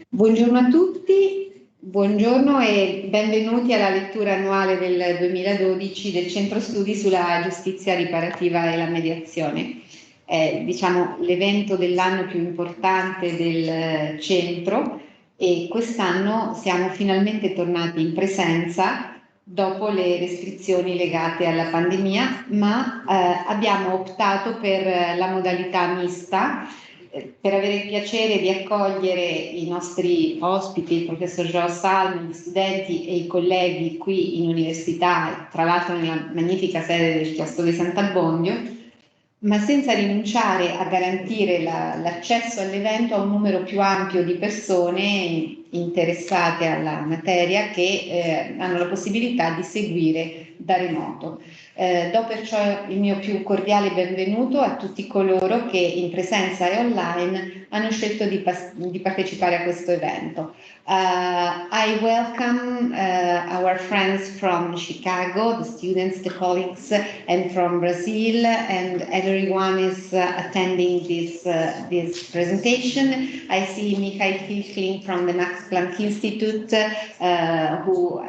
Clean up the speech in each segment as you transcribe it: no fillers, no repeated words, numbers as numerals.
Buongiorno a tutti, buongiorno e benvenuti alla lettura annuale del 2012 del Centro Studi sulla giustizia riparativa e la mediazione. È, diciamo, l'evento dell'anno più importante del centro e quest'anno siamo finalmente tornati in presenza dopo le restrizioni legate alla pandemia, ma abbiamo optato per la modalità mista per avere il piacere di accogliere i nostri ospiti, il professor Joao Salm, gli studenti e i colleghi qui in università, tra l'altro nella magnifica sede del Chiostro di Sant'Abbondio, ma senza rinunciare a garantire l'accesso all'evento a un numero più ampio di persone interessate alla materia che hanno la possibilità di seguire da remoto. Do perciò il mio più cordiale benvenuto a tutti coloro che in presenza e online hanno scelto di partecipare a questo evento. I welcome our friends from Chicago, the students, the colleagues, and from Brazil, and everyone is attending this presentation. I see Michael Filchling from the Max Planck Institute, who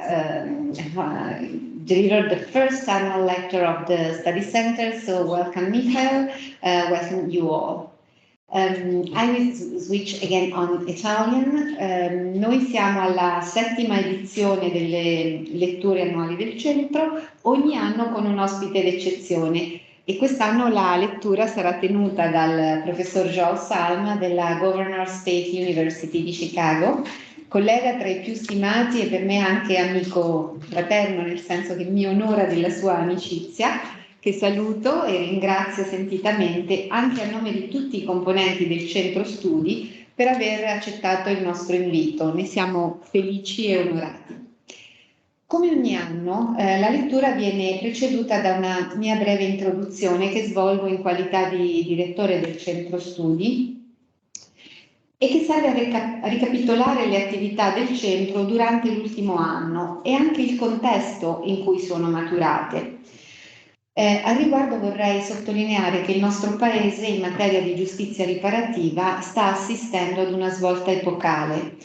delivered the first annual lecture of the study center. So welcome, Michael. Welcome you all. I will switch again on Italian. Noi siamo alla 7ª edizione delle letture annuali del centro, ogni anno con un ospite d'eccezione, e quest'anno la lettura sarà tenuta dal professor Joao Salm della Governor State University di Chicago, collega tra i più stimati e per me anche amico fraterno, nel senso che mi onora della sua amicizia, che saluto e ringrazio sentitamente anche a nome di tutti i componenti del Centro Studi per aver accettato il nostro invito. Ne siamo felici e onorati. Come ogni anno, la lettura viene preceduta da una mia breve introduzione che svolgo in qualità di direttore del Centro Studi e che serve a ricapitolare le attività del centro durante l'ultimo anno e anche il contesto in cui sono maturate. Al riguardo vorrei sottolineare che il nostro Paese in materia di giustizia riparativa sta assistendo ad una svolta epocale.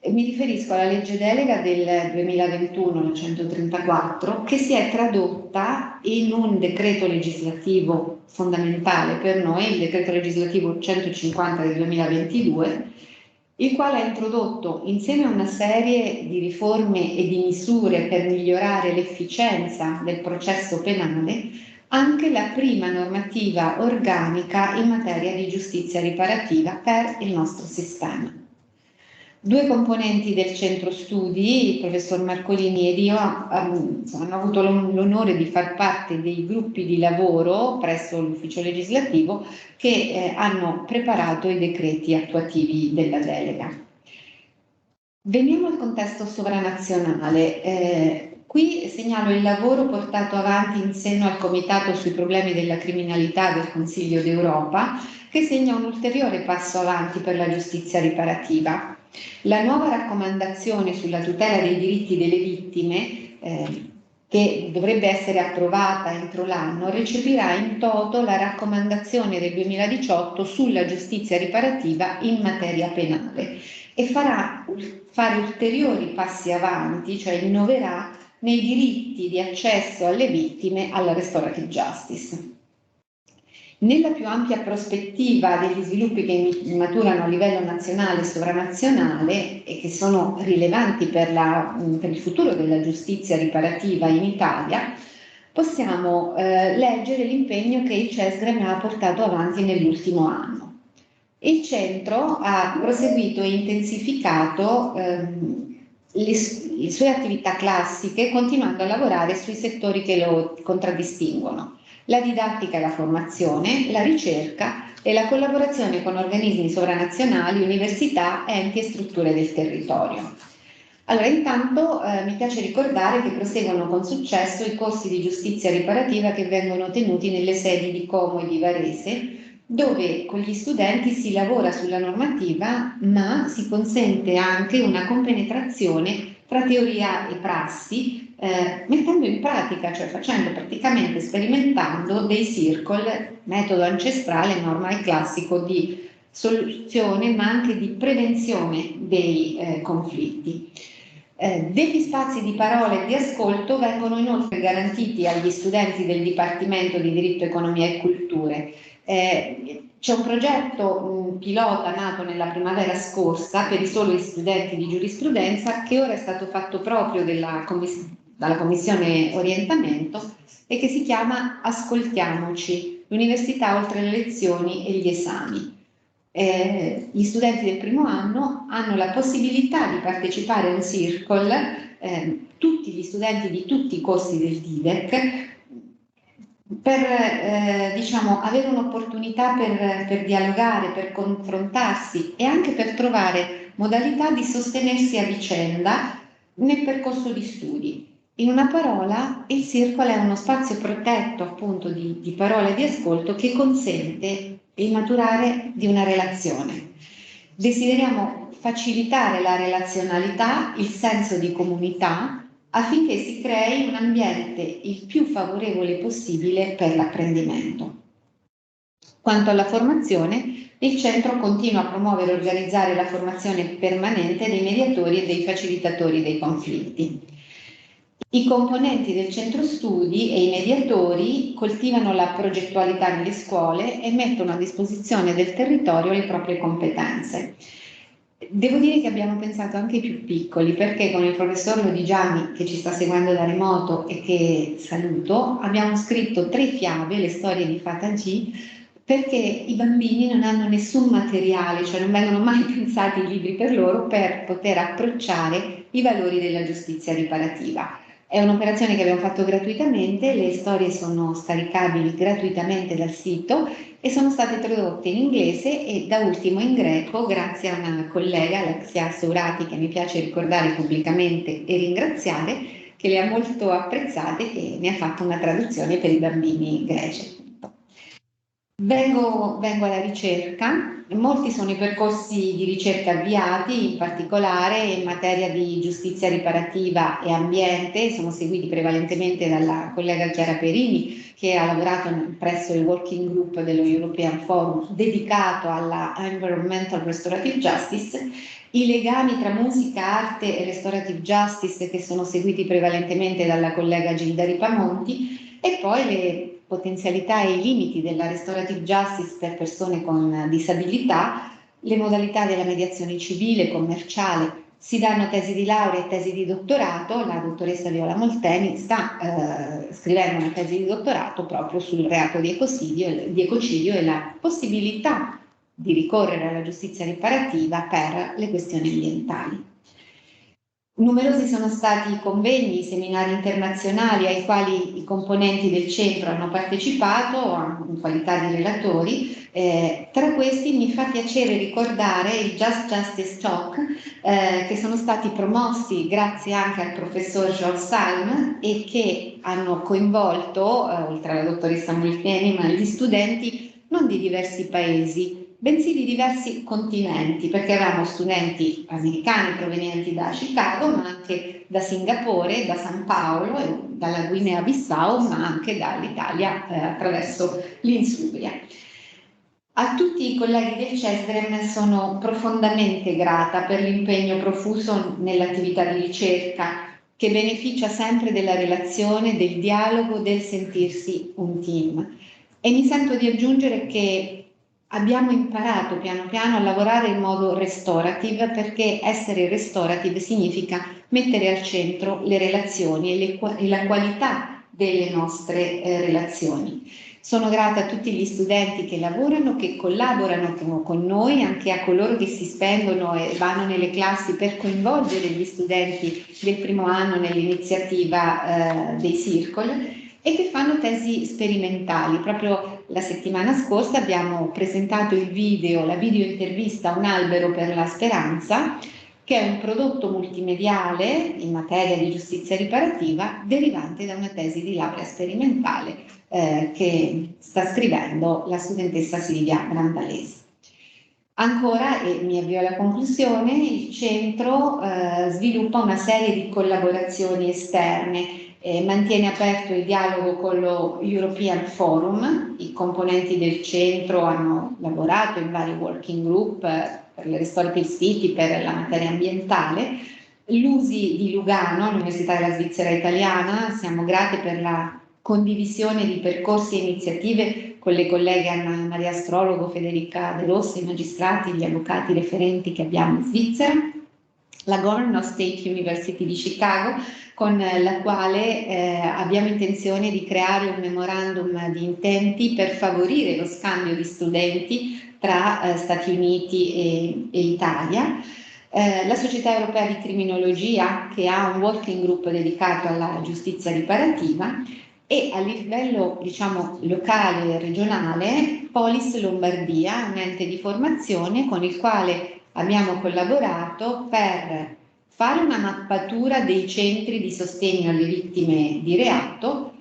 Mi riferisco alla legge delega del 2021, 134, che si è tradotta in un decreto legislativo fondamentale per noi, il decreto legislativo 150 del 2022, il quale ha introdotto, insieme a una serie di riforme e di misure per migliorare l'efficienza del processo penale, anche la prima normativa organica in materia di giustizia riparativa per il nostro sistema. Due componenti del Centro Studi, il professor Marcolini ed io, hanno avuto l'onore di far parte dei gruppi di lavoro presso l'ufficio legislativo che hanno preparato i decreti attuativi della delega. Veniamo al contesto sovranazionale. Qui segnalo il lavoro portato avanti in seno al Comitato sui problemi della criminalità del Consiglio d'Europa, che segna un ulteriore passo avanti per la giustizia riparativa. La nuova raccomandazione sulla tutela dei diritti delle vittime, che dovrebbe essere approvata entro l'anno, recepirà in toto la raccomandazione del 2018 sulla giustizia riparativa in materia penale e farà fare ulteriori passi avanti, cioè innoverà nei diritti di accesso alle vittime alla Restorative Justice. Nella più ampia prospettiva degli sviluppi che maturano a livello nazionale e sovranazionale e che sono rilevanti per il futuro della giustizia riparativa in Italia, possiamo leggere l'impegno che il CeSGReM ha portato avanti nell'ultimo anno. Il centro ha proseguito e intensificato le sue attività classiche, continuando a lavorare sui settori che lo contraddistinguono: la didattica e la formazione, la ricerca e la collaborazione con organismi sovranazionali, università, enti e strutture del territorio. Allora, intanto mi piace ricordare che proseguono con successo i corsi di giustizia riparativa che vengono tenuti nelle sedi di Como e di Varese, dove con gli studenti si lavora sulla normativa, ma si consente anche una compenetrazione tra teoria e prassi, mettendo in pratica, cioè facendo praticamente, sperimentando dei circle, metodo ancestrale, ma ormai classico di soluzione, ma anche di prevenzione dei conflitti. Degli spazi di parola e di ascolto vengono inoltre garantiti agli studenti del Dipartimento di Diritto, Economia e Culture. C'è un progetto pilota nato nella primavera scorsa per i soli studenti di giurisprudenza che ora è stato fatto proprio dalla Commissione Orientamento e che si chiama Ascoltiamoci, l'università oltre le lezioni e gli esami. Gli studenti del primo anno hanno la possibilità di partecipare a un circle, tutti gli studenti di tutti i corsi del DIDEC, per diciamo, avere un'opportunità per dialogare, per confrontarsi e anche per trovare modalità di sostenersi a vicenda nel percorso di studi. In una parola, il circolo è uno spazio protetto appunto di parola e di ascolto che consente il maturare di una relazione. Desideriamo facilitare la relazionalità, il senso di comunità, affinché si crei un ambiente il più favorevole possibile per l'apprendimento. Quanto alla formazione, il centro continua a promuovere e organizzare la formazione permanente dei mediatori e dei facilitatori dei conflitti. I componenti del Centro Studi e i mediatori coltivano la progettualità nelle scuole e mettono a disposizione del territorio le proprie competenze. Devo dire che abbiamo pensato anche ai più piccoli, perché con il professor Lodigiani, che ci sta seguendo da remoto e che saluto, abbiamo scritto 3 fiabe, le storie di Fata G, perché i bambini non hanno nessun materiale, cioè non vengono mai pensati i libri per loro per poter approcciare i valori della giustizia riparativa. È un'operazione che abbiamo fatto gratuitamente, le storie sono scaricabili gratuitamente dal sito e sono state tradotte in inglese e da ultimo in greco grazie a una collega, Alexia Sourati, che mi piace ricordare pubblicamente e ringraziare, che le ha molto apprezzate e che ne ha fatto una traduzione per i bambini greci. Vengo alla ricerca. Molti sono i percorsi di ricerca avviati, in particolare in materia di giustizia riparativa e ambiente, sono seguiti prevalentemente dalla collega Chiara Perini, che ha lavorato presso il working group dello European Forum dedicato alla Environmental Restorative Justice, i legami tra musica, arte e Restorative Justice, che sono seguiti prevalentemente dalla collega Gilda Ripamonti, e poi le potenzialità e i limiti della Restorative Justice per persone con disabilità, le modalità della mediazione civile e commerciale. Si danno tesi di laurea e tesi di dottorato. La dottoressa Viola Molteni sta scrivendo una tesi di dottorato proprio sul reato di ecocidio e la possibilità di ricorrere alla giustizia riparativa per le questioni ambientali. Numerosi sono stati i convegni, i seminari internazionali ai quali i componenti del centro hanno partecipato in qualità di relatori. Tra questi mi fa piacere ricordare il Just Justice Talk che sono stati promossi grazie anche al professor Joao Salm e che hanno coinvolto, oltre alla dottoressa Molteni, ma gli studenti non di diversi paesi, bensì di diversi continenti, perché avevamo studenti americani provenienti da Chicago, ma anche da Singapore, da San Paolo, e dalla Guinea-Bissau, ma anche dall'Italia attraverso l'Insubria. A tutti i colleghi del CeSGReM sono profondamente grata per l'impegno profuso nell'attività di ricerca, che beneficia sempre della relazione, del dialogo, del sentirsi un team. E mi sento di aggiungere che abbiamo imparato piano piano a lavorare in modo restorative, perché essere restorative significa mettere al centro le relazioni e la qualità delle nostre relazioni. Sono grata a tutti gli studenti che lavorano, che collaborano con noi, anche a coloro che si spendono e vanno nelle classi per coinvolgere gli studenti del primo anno nell'iniziativa dei circoli. e che fanno tesi sperimentali. Proprio la settimana scorsa abbiamo presentato la video intervista Un albero per la speranza, che è un prodotto multimediale in materia di giustizia riparativa derivante da una tesi di laurea sperimentale che sta scrivendo la studentessa Silvia Brandalesi. Ancora, e mi avvio alla conclusione, il centro sviluppa una serie di collaborazioni esterne, mantiene aperto il dialogo con lo European Forum. I componenti del centro hanno lavorato in vari working group per le Restorative Justice, per la materia ambientale. L'USI di Lugano, l'Università della Svizzera Italiana, siamo grati per la condivisione di percorsi e iniziative con le colleghe Anna Maria Astrologo, Federica De Rossi, i magistrati, gli avvocati referenti che abbiamo in Svizzera. La Governor State University di Chicago, con la quale abbiamo intenzione di creare un memorandum di intenti per favorire lo scambio di studenti tra Stati Uniti e Italia. La Società Europea di Criminologia, che ha un working group dedicato alla giustizia riparativa, e a livello, diciamo, locale e regionale, Polis Lombardia, un ente di formazione con il quale abbiamo collaborato per fare una mappatura dei centri di sostegno alle vittime di reato,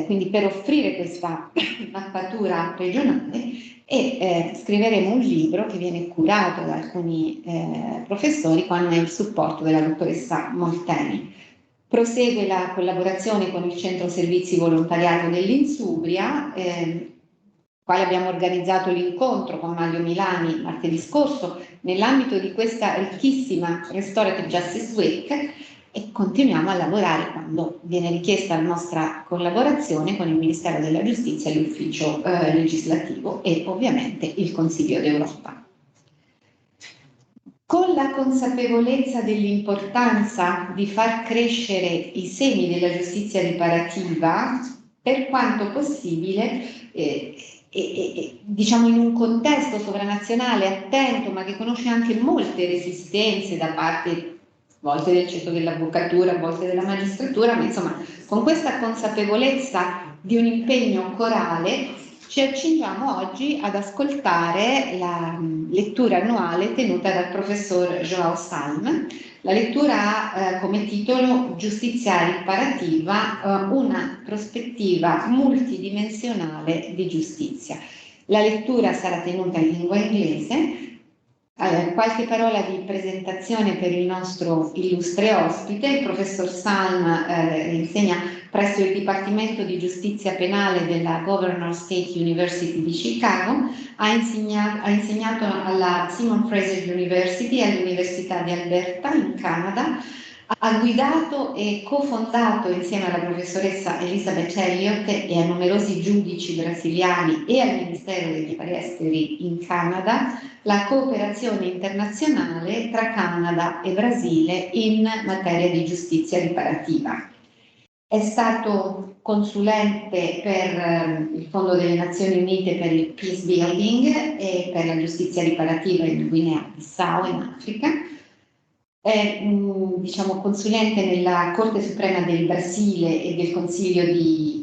quindi per offrire questa mappatura regionale, e scriveremo un libro che viene curato da alcuni professori con il supporto della dottoressa Molteni. Prosegue la collaborazione con il Centro Servizi Volontariato dell'Insubria, quale abbiamo organizzato l'incontro con Mario Milani martedì scorso nell'ambito di questa ricchissima Restorative Justice Week, e continuiamo a lavorare quando viene richiesta la nostra collaborazione con il Ministero della Giustizia, l'Ufficio Legislativo e ovviamente il Consiglio d'Europa. Con la consapevolezza dell'importanza di far crescere i semi della giustizia riparativa, per quanto possibile, diciamo in un contesto sovranazionale attento, ma che conosce anche molte resistenze da parte a volte del centro dell'avvocatura, a volte della magistratura, ma insomma con questa consapevolezza di un impegno corale ci accingiamo oggi ad ascoltare la lettura annuale tenuta dal professor Joao Salm. La lettura ha come titolo Giustizia Riparativa, una prospettiva multidimensionale di giustizia. La lettura sarà tenuta in lingua inglese. Qualche parola di presentazione per il nostro illustre ospite. Il professor Salm insegna presso il Dipartimento di Giustizia Penale della Governor State University di Chicago, ha insegnato alla Simon Fraser University e all'Università di Alberta in Canada, ha guidato e cofondato insieme alla professoressa Elizabeth Elliott e a numerosi giudici brasiliani e al Ministero degli Affari Esteri in Canada la cooperazione internazionale tra Canada e Brasile in materia di giustizia riparativa. È stato consulente per il Fondo delle Nazioni Unite per il Peace Building e per la giustizia riparativa in Guinea-Bissau in Africa. È diciamo, consulente nella Corte Suprema del Brasile e del Consiglio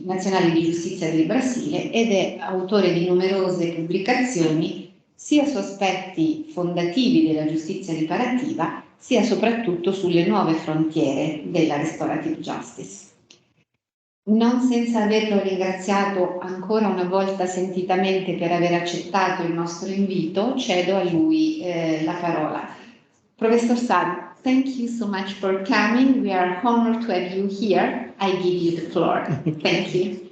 nazionale di giustizia del Brasile ed è autore di numerose pubblicazioni sia su aspetti fondativi della giustizia riparativa sia soprattutto sulle nuove frontiere della Restorative Justice. Non senza averlo ringraziato ancora una volta sentitamente per aver accettato il nostro invito, cedo a lui la parola. Professor Salm, thank you so much for coming. We are honored to have you here. I give you the floor. Thank you.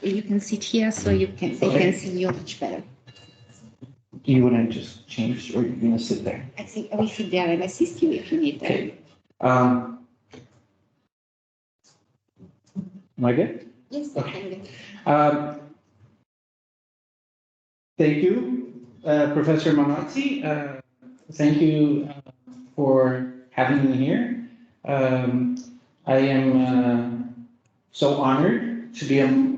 You can sit here so they can see you much better. Do you want to just change or you're going to sit there? I think I will sit there and assist you if you need that. Okay. Am I good? Yes, okay. Thank you, Professor Manazzi. Thank you for having me here. I am so honored to be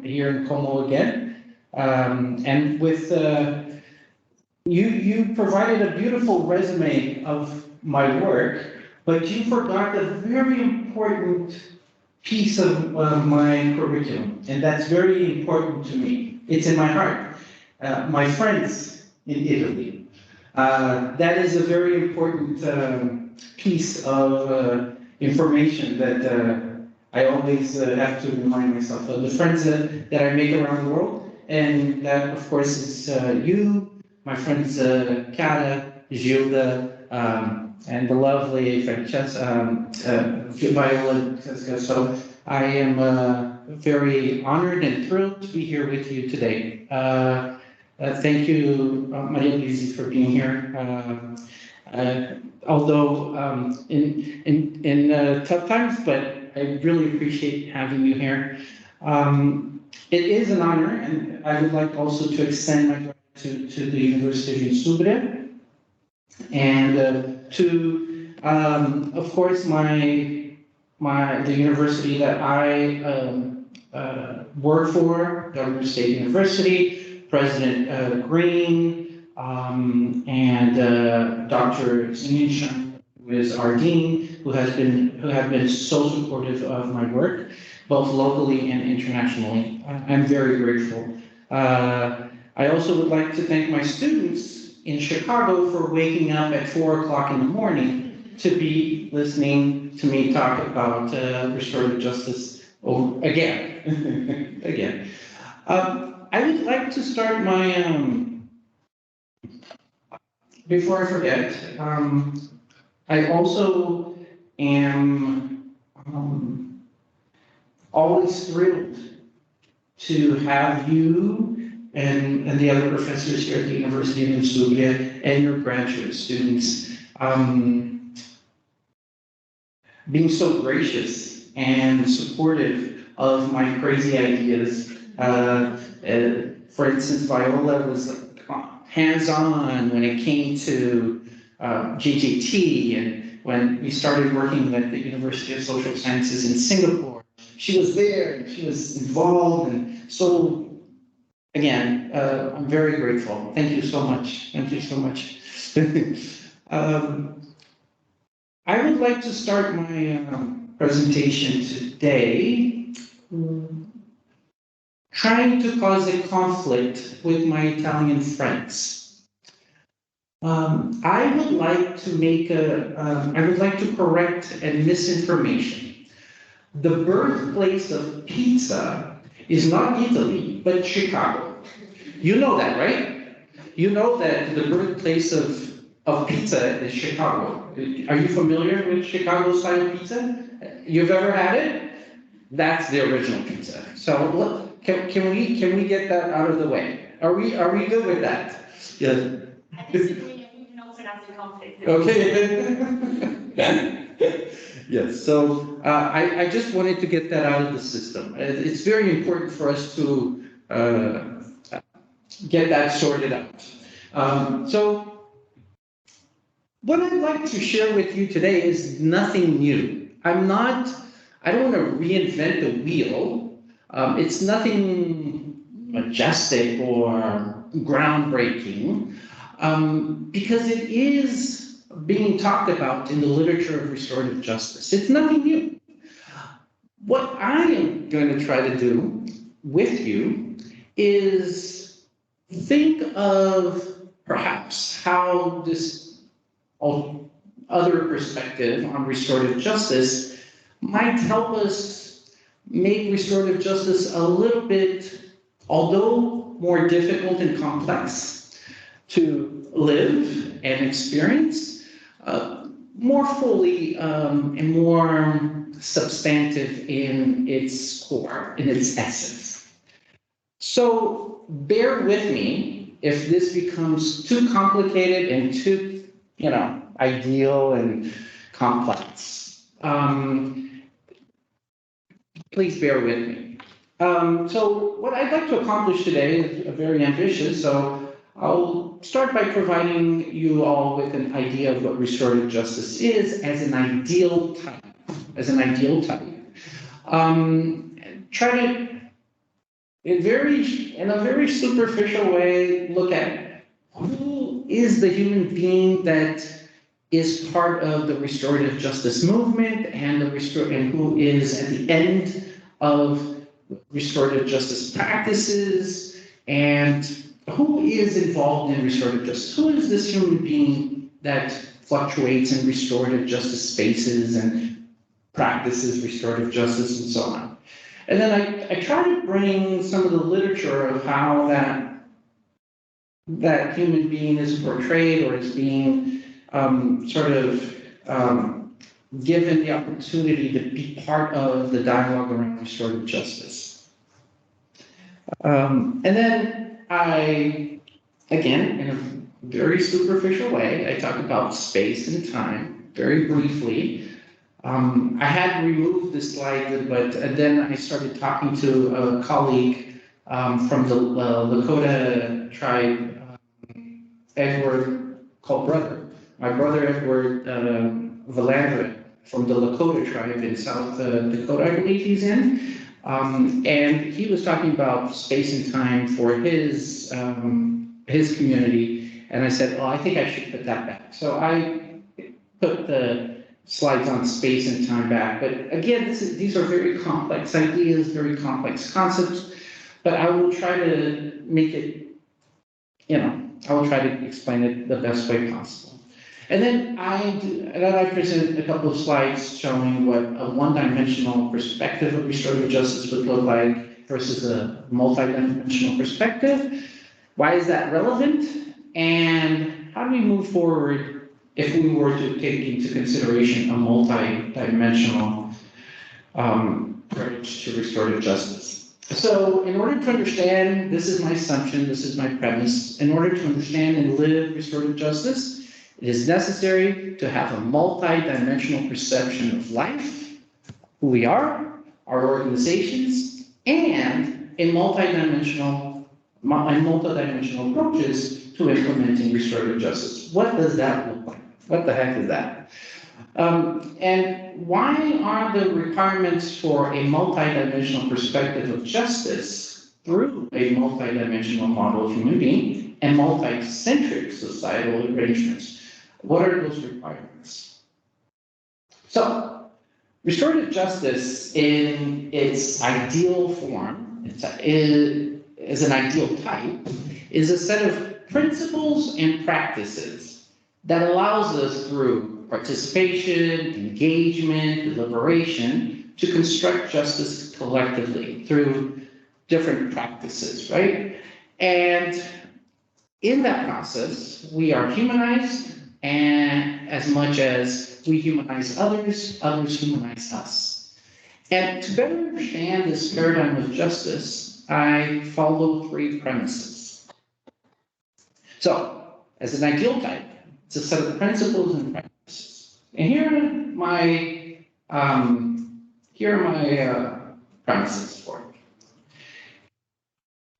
here in Como again. And with you provided a beautiful resume of my work, but you forgot a very important piece of my curriculum, and that's very important to me. It's in my heart. My friends in Italy. That is a very important piece of information that I always have to remind myself of. The friends that I make around the world, and that, of course, is you, my friends Cara, Gilda, and the lovely Francesca, Viola. So I am very honored and thrilled to be here with you today. Thank you, Maria Luisa, for being here. Although in tough times, but I really appreciate having you here. It is an honor, and I would like also to extend my gratitude to the University of Insubria, and to, of course, the university that I work for, Governor State University, President Green, and Dr. Sinisha, who is our dean, who have been so supportive of my work, both locally and internationally. I'm very grateful. I also would like to thank my students in Chicago for waking up at 4 o'clock in the morning to be listening to me talk about restorative justice again. Again. I would like to start my, before I forget, I also am always thrilled to have you and the other professors here at the University of Lectio and your graduate students being so gracious and supportive of my crazy ideas. For instance, Viola was hands-on when it came to GJT, and when we started working at the University of Social Sciences in Singapore, she was there and she was involved, and so again, I'm very grateful. Thank you so much. Thank you so much. I would like to start my presentation today trying to cause a conflict with my Italian friends. I would like to correct a misinformation. The birthplace of pizza is not Italy, but Chicago. You know that, right? You know that the birthplace of pizza is Chicago. Are you familiar with Chicago-style pizza? You've ever had it? That's the original pizza. So can we get that out of the way? Are we good with that? Yes. Okay. Yes. So I just wanted to get that out of the system. It's very important for us to get that sorted out. So what I'd like to share with you today is nothing new. I don't want to reinvent the wheel. It's nothing majestic or groundbreaking, because it is being talked about in the literature of restorative justice. It's nothing new. What I am going to try to do with you is think of perhaps how this other perspective on restorative justice might help us make restorative justice a little bit, although more difficult and complex to live and experience, more fully and more substantive in its core, in its essence. So bear with me if this becomes too complicated and too, ideal and complex. Please bear with me. So what I'd like to accomplish today is very ambitious, so I'll start by providing you all with an idea of what restorative justice is as an ideal type. try to, in a very superficial way, look at who is the human being that is part of the restorative justice movement and who is at the end of restorative justice practices, and who is involved in restorative justice. Who is this human being that fluctuates in restorative justice spaces and practices restorative justice and so on. And then I try to bring some of the literature of how that human being is portrayed or is being given the opportunity to be part of the dialogue around restorative justice. And then I, again, in a very superficial way, I talk about space and time very briefly. I had removed the slide, but then I started talking to a colleague from the Lakota tribe, Edward, called Brother. My brother Edward Valandra from the Lakota tribe in South Dakota, I believe he's in. And he was talking about space and time for his community. And I said, oh, I think I should put that back. So I put the slides on space and time back. But again, these are very complex ideas, very complex concepts. But I will try to make it, I will try to explain it the best way possible. And then I present a couple of slides showing what a one-dimensional perspective of restorative justice would look like versus a multi-dimensional perspective. Why is that relevant? And how do we move forward if we were to take into consideration a multi-dimensional approach to restorative justice? So in order to understand, this is my assumption, this is my premise, in order to understand and live restorative justice, it is necessary to have a multi-dimensional perception of life, who we are, our organizations, and a multi-dimensional approaches to implementing restorative justice. What does that look like? What the heck is that? And why are the requirements for a multi-dimensional perspective of justice through a multi-dimensional model of human being and multi-centric societal arrangements? What are those requirements? So, restorative justice in its ideal form, is an ideal type, is a set of principles and practices that allows us through participation, engagement, deliberation, to construct justice collectively through different practices, right? And in that process, we are humanized, and as much as we humanize others, others humanize us. And to better understand this paradigm of justice, I follow three premises. So, as an ideal type, it's a set of principles and practices. And here are my premises for it.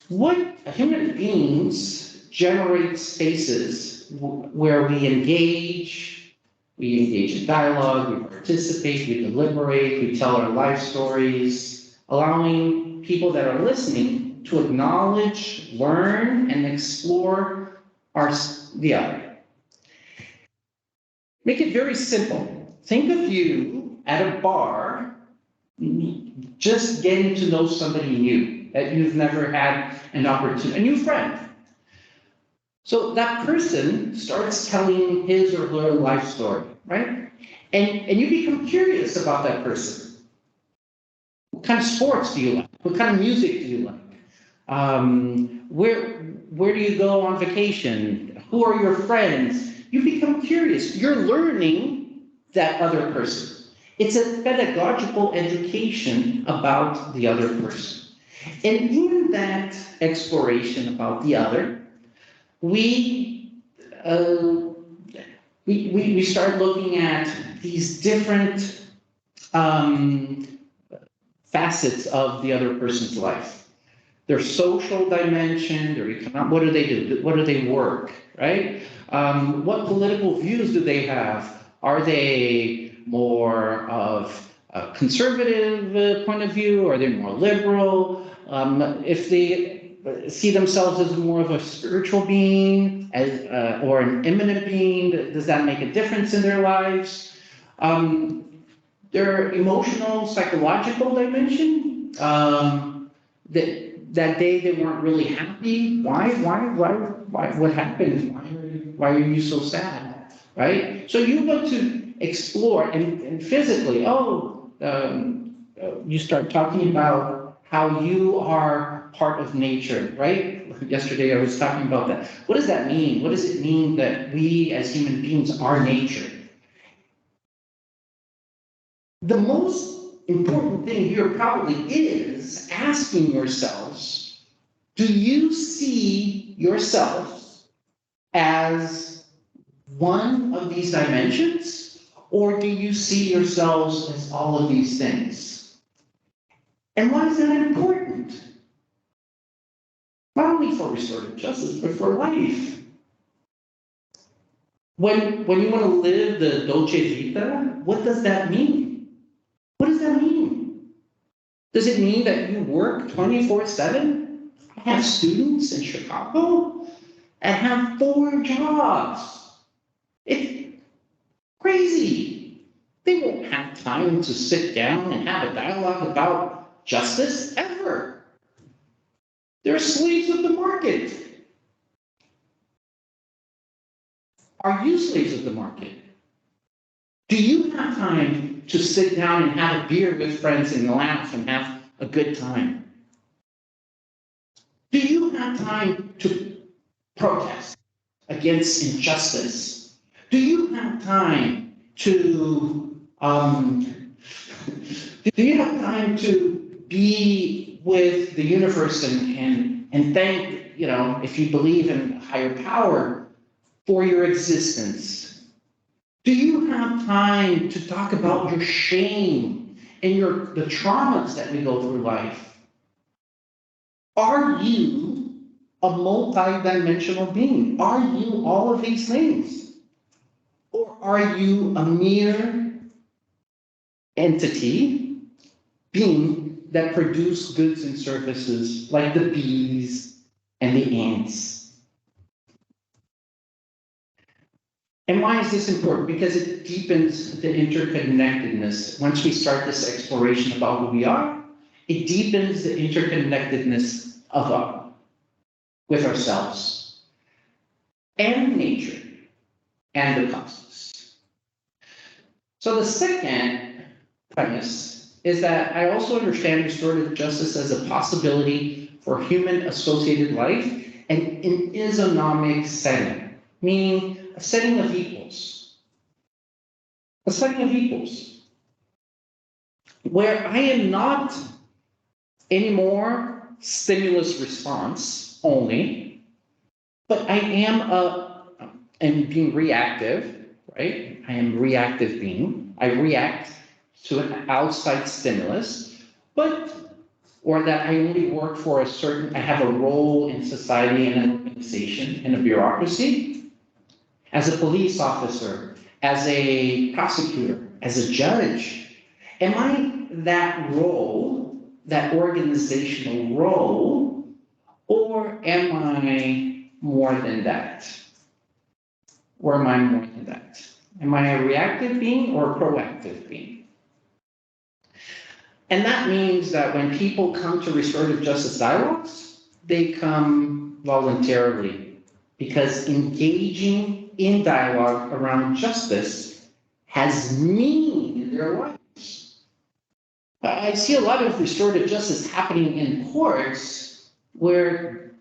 What human beings generate spaces where we engage in dialogue, we participate, we deliberate, we tell our life stories, allowing people that are listening to acknowledge, learn, and explore the other. Make it very simple. Think of you at a bar, just getting to know somebody new that you've never had an opportunity, a new friend. So that person starts telling his or her life story, right? And you become curious about that person. What kind of sports do you like? What kind of music do you like? Where do you go on vacation? Who are your friends? You become curious. You're learning that other person. It's a pedagogical education about the other person. And in that exploration about the other, we start looking at these different facets of the other person's life. Their social dimension, their economic, what do they do? What do they work, right? What political views do they have? Are they more of a conservative point of view? Are they more liberal? If they see themselves as more of a spiritual being or an immanent being, does that make a difference in their lives? Their emotional, psychological dimension, that day they weren't really happy. Why, what happened? Why are you so sad, right? So you want to explore and physically, you start talking about how you are part of nature, right? Yesterday I was talking about that. What does that mean? What does it mean that we as human beings are nature? The most important thing here probably is asking yourselves, do you see yourself as one of these dimensions, or do you see yourselves as all of these things? And why is that important? Not only for restorative justice, but for life. When you want to live the dolce vita, what does that mean? What does that mean? Does it mean that you work 24/7? I have students in Chicago and have 4 jobs. It's crazy. They won't have time to sit down and have a dialogue about justice ever. They're slaves of the market. Are you slaves of the market? Do you have time to sit down and have a beer with friends and laugh and have a good time? Do you have time to protest against injustice? Do you have time to be with the universe and thank, if you believe in higher power, for your existence? Do you have time to talk about your shame and the traumas that we go through life? Are you a multidimensional being? Are you all of these things? Or are you a mere entity, being that produce goods and services like the bees and the ants? And why is this important? Because it deepens the interconnectedness. Once we start this exploration about who we are, it deepens the interconnectedness with ourselves and nature and the cosmos. So the second premise is that I also understand restorative justice as a possibility for human associated life and an isonomic setting, meaning a setting of equals. A setting of equals. Where I am not anymore stimulus response only, but I am being reactive, right? I am reactive being. I react to an outside stimulus, or that I only work for I have a role in society and an organization and a bureaucracy, as a police officer, as a prosecutor, as a judge. Am I that role, that organizational role, or am I more than that? Or am I more than that? Am I a reactive being or a proactive being? And that means that when people come to restorative justice dialogues, they come voluntarily, because engaging in dialogue around justice has meaning in their lives. I see a lot of restorative justice happening in courts where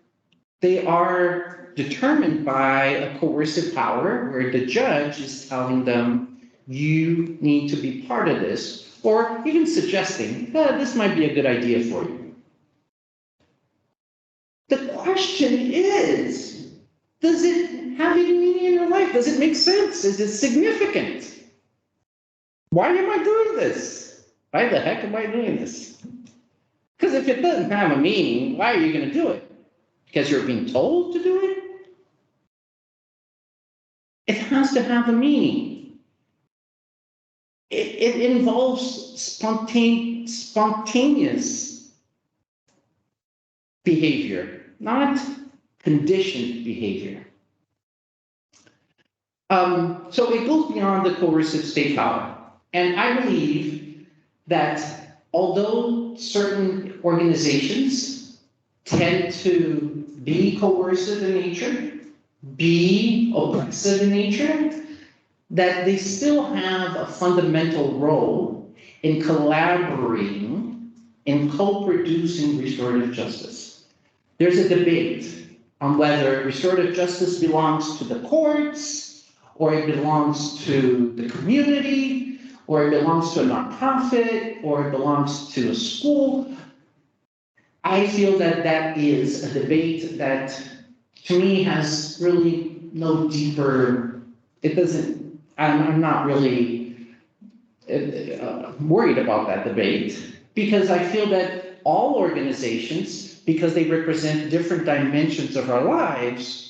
they are determined by a coercive power, where the judge is telling them, you need to be part of this, or even suggesting, this might be a good idea for you. The question is, does it have any meaning in your life? Does it make sense? Is it significant? Why am I doing this? Why the heck am I doing this? Because if it doesn't have a meaning, why are you going to do it? Because you're being told to do it? It has to have a meaning. it involves spontaneous behavior, not conditioned behavior. So it goes beyond the coercive state power. And I believe that although certain organizations tend to be coercive in nature, be oppressive in nature, that they still have a fundamental role in collaborating in co-producing restorative justice. There's a debate on whether restorative justice belongs to the courts, or it belongs to the community, or it belongs to a nonprofit, or it belongs to a school. I feel that that is a debate that, to me, has really no deeper, it doesn't, I'm not really worried about that debate, because I feel that all organizations, because they represent different dimensions of our lives,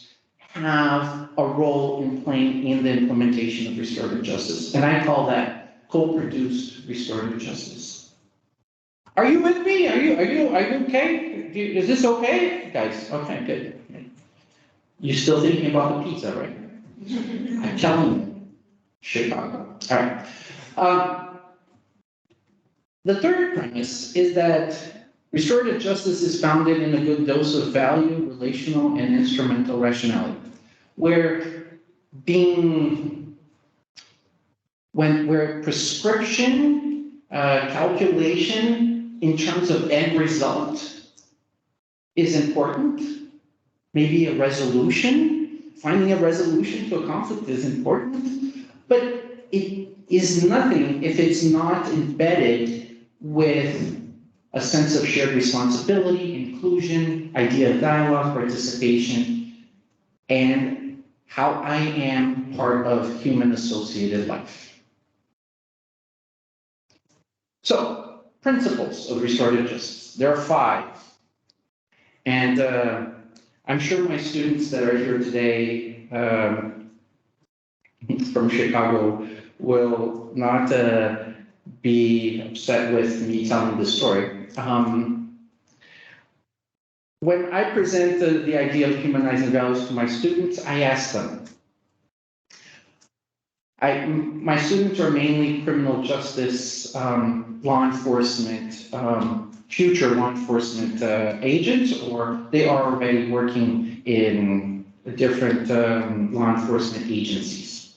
have a role in playing in the implementation of restorative justice. And I call that co-produced restorative justice. Are you with me? Are you okay? Is this okay, guys? Okay, good. You're still thinking about the pizza, right? I'm telling you, Chicago. All right. The third premise is that restorative justice is founded in a good dose of value, relational, and instrumental rationality, where prescription, calculation in terms of end result is important. Maybe a resolution, finding a resolution to a conflict is important, but it is nothing if it's not embedded with a sense of shared responsibility, inclusion, idea of dialogue, participation, and how I am part of human associated life. So, principles of restorative justice. There are 5. And I'm sure my students that are here today from Chicago will not be upset with me telling this story. When I present the idea of humanizing values to my students, I ask them. My students are mainly criminal justice, law enforcement, future law enforcement agents, or they are already working in different law enforcement agencies.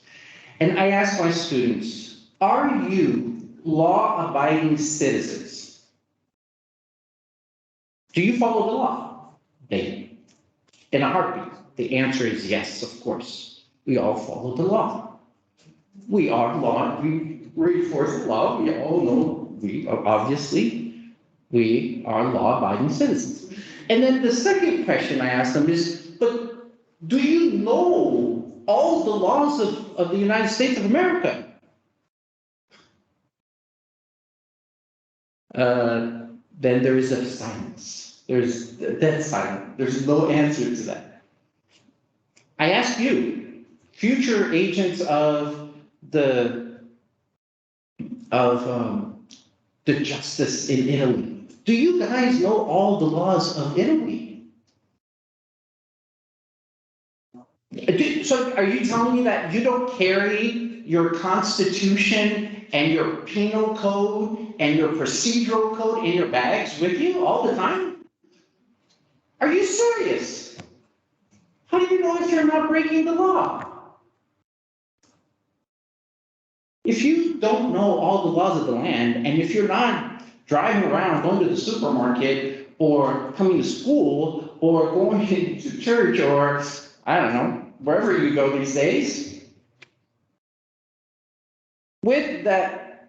And I ask my students, are you law-abiding citizens? Do you follow the law? They, in a heartbeat, the answer is yes, of course. We all follow the law. We are law, we reinforce the law, we all know, we are law-abiding citizens. And then the second question I ask them is, but do you know all the laws of the United States of America? Then there is a silence. There's dead silence. There's no answer to that. I ask you, future agents of the justice in Italy, do you guys know all the laws of Italy? So are you telling me that you don't carry your constitution and your penal code and your procedural code in your bags with you all the time? Are you serious? How do you know if you're not breaking the law? If you don't know all the laws of the land, and if you're not driving around, going to the supermarket, or coming to school, or going to church, or I don't know, wherever you go these days, with that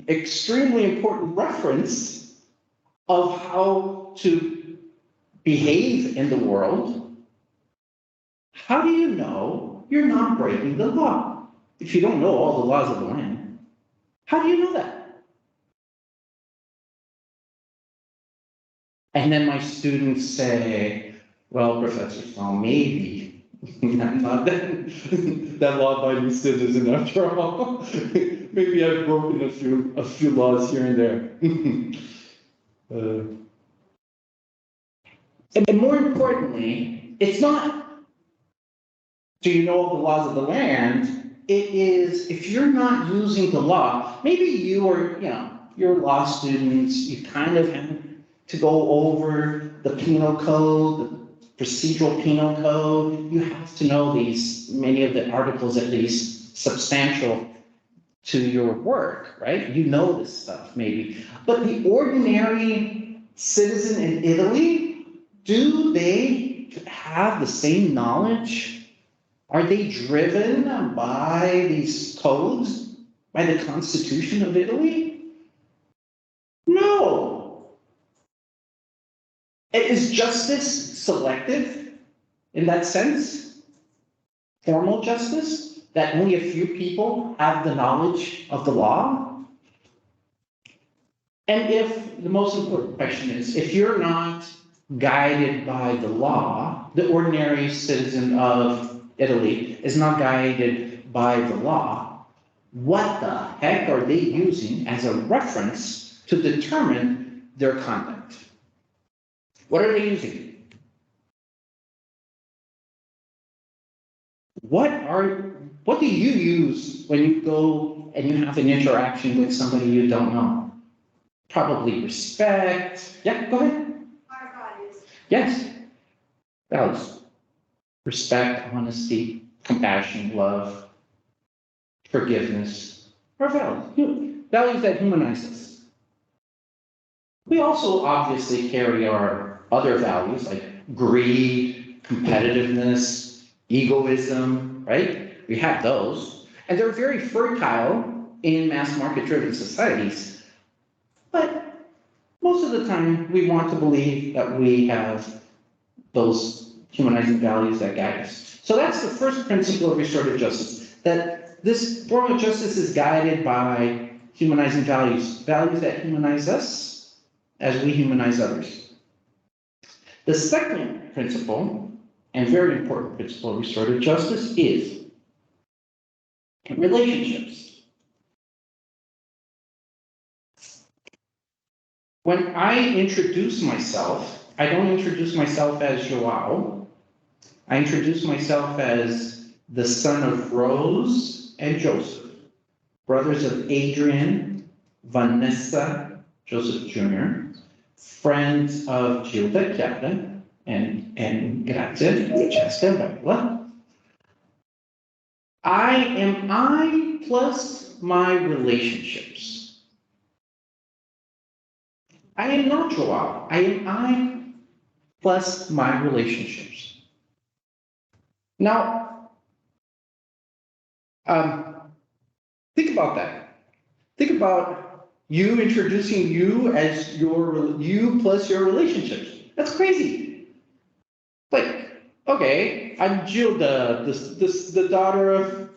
extremely important reference of how to behave in the world, how do you know you're not breaking the law? If you don't know all the laws of the land, how do you know that? And then my students say, well, Professor Salm, maybe I'm not that law-abiding citizen after all. Maybe I've broken a few laws here and there. And more importantly, it's not, do you know the laws of the land? It is, if you're not using the law, maybe you are, you're law students, you kind of have to go over the penal code, the procedural penal code. You have to know many of the articles at least substantial to your work, right? You know this stuff maybe. But the ordinary citizen in Italy, do they have the same knowledge? Are they driven by these codes, by the Constitution of Italy? No. Is justice selective in that sense? Formal justice? That only a few people have the knowledge of the law? And if, the most important question is, if you're not guided by the law, the ordinary citizen of Italy is not guided by the law, what the heck are they using as a reference to determine their conduct? What are they using? What do you use when you go and you have an interaction with somebody you don't know? Probably respect. Yeah, go ahead. Yes, values. Respect, honesty, compassion, love, forgiveness are values. Values that humanize us. We also obviously carry our other values like greed, competitiveness, egoism, right? We have those. And they're very fertile in mass market driven societies. But most of the time, we want to believe that we have those humanizing values that guide us. So that's the first principle of restorative justice, that this form of justice is guided by humanizing values, values that humanize us as we humanize others. The second principle, and very important principle of restorative justice, is relationships. When I introduce myself, I don't introduce myself as Joao. I introduce myself as the son of Rose and Joseph, brothers of Adrian, Vanessa, Joseph Jr., friends of Gilda, Chiara, and Grazia, Francesca, Viola. I am I plus my relationships. I am not Joao. I am I plus my relationships. Now, think about that. Think about you introducing you as you plus your relationships. That's crazy. Like, okay, I'm Gilda, the daughter of.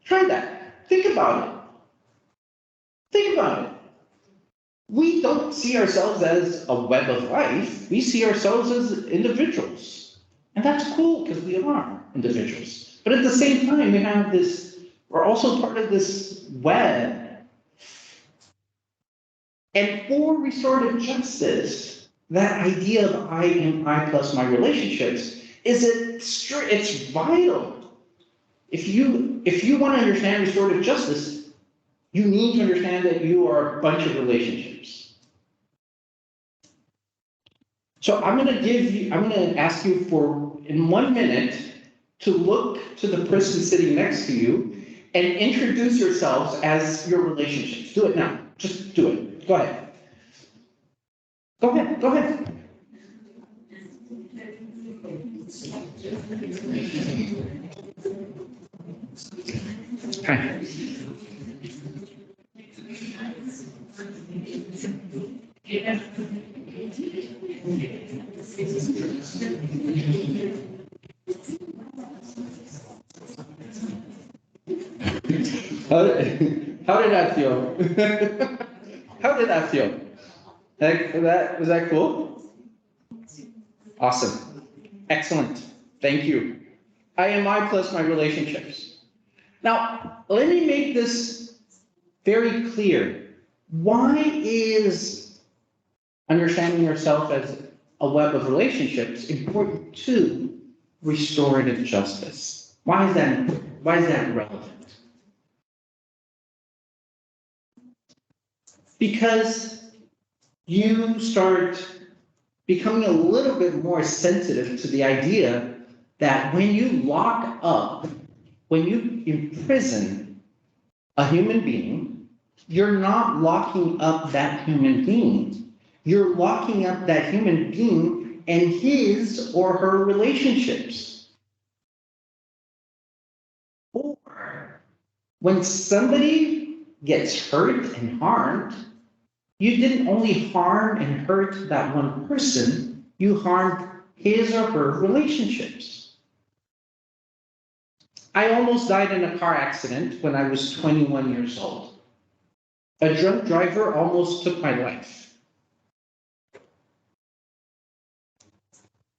Try that. Think about it. Think about it. We don't see ourselves as a web of life. We see ourselves as individuals. And that's cool because we are individuals. But at the same time, we have this, we're also part of this web. And for restorative justice, that idea of I and I plus my relationships it's vital. If you want to understand restorative justice, you need to understand that you are a bunch of relationships. So I'm going to ask you in 1 minute, to look to the person sitting next to you and introduce yourselves as your relationships. Do it now. Just do it. Go ahead. Go ahead. Go ahead. Hi. How did that feel? How did that feel? Was that cool? Awesome. Excellent. Thank you. I am I plus my relationships. Now, let me make this very clear. Why is understanding yourself as a web of relationships important to restorative justice? Why is that important? Why is that relevant? Because you start becoming a little bit more sensitive to the idea that when you lock up, when you imprison a human being, you're not locking up that human being. You're locking up that human being and his or her relationships. Or when somebody gets hurt and harmed, you didn't only harm and hurt that one person, you harmed his or her relationships. I almost died in a car accident when I was 21 years old. A drunk driver almost took my life.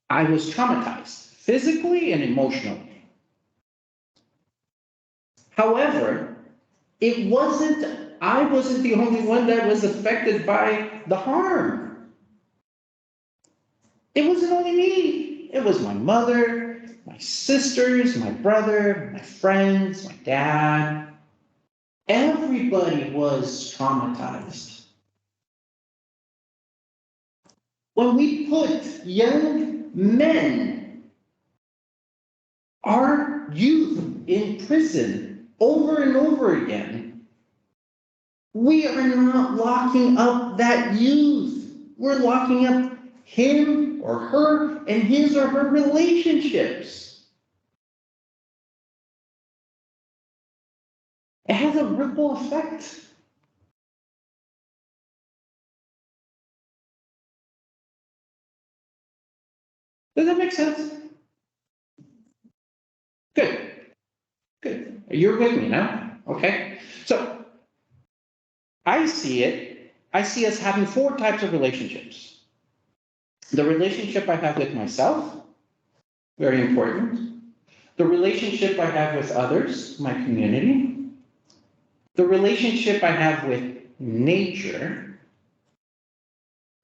I was traumatized, physically and emotionally. However, I wasn't the only one that was affected by the harm. It wasn't only me. It was my mother, my sisters, my brother, my friends, my dad. Everybody was traumatized. When we put young men, our youth in prison over and over again, we are not locking up that youth. We're locking up him or her and his or her relationships. It has a ripple effect. Does that make sense? Good. Good. You're with me now? Okay. So, I see us having 4 types of relationships. The relationship I have with myself, very important. The relationship I have with others, my community. The relationship I have with nature.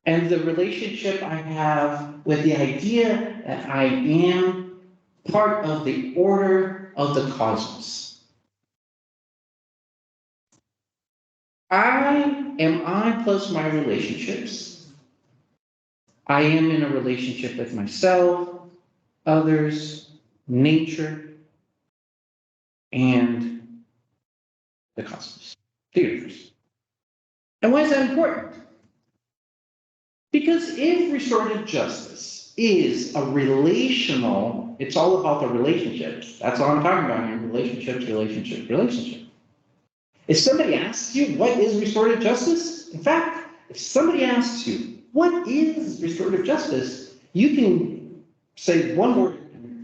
And the relationship I have with the idea that I am part of the order of the cosmos. I plus my relationships. I am in a relationship with myself, others, nature, and the cosmos, the universe. And why is that important? Because if restorative justice is a relational, it's all about the relationships. That's all I'm talking about here, relationships, relationship, relationship. If somebody asks you, what is restorative justice? In fact, if somebody asks you, what is restorative justice? You can say one word,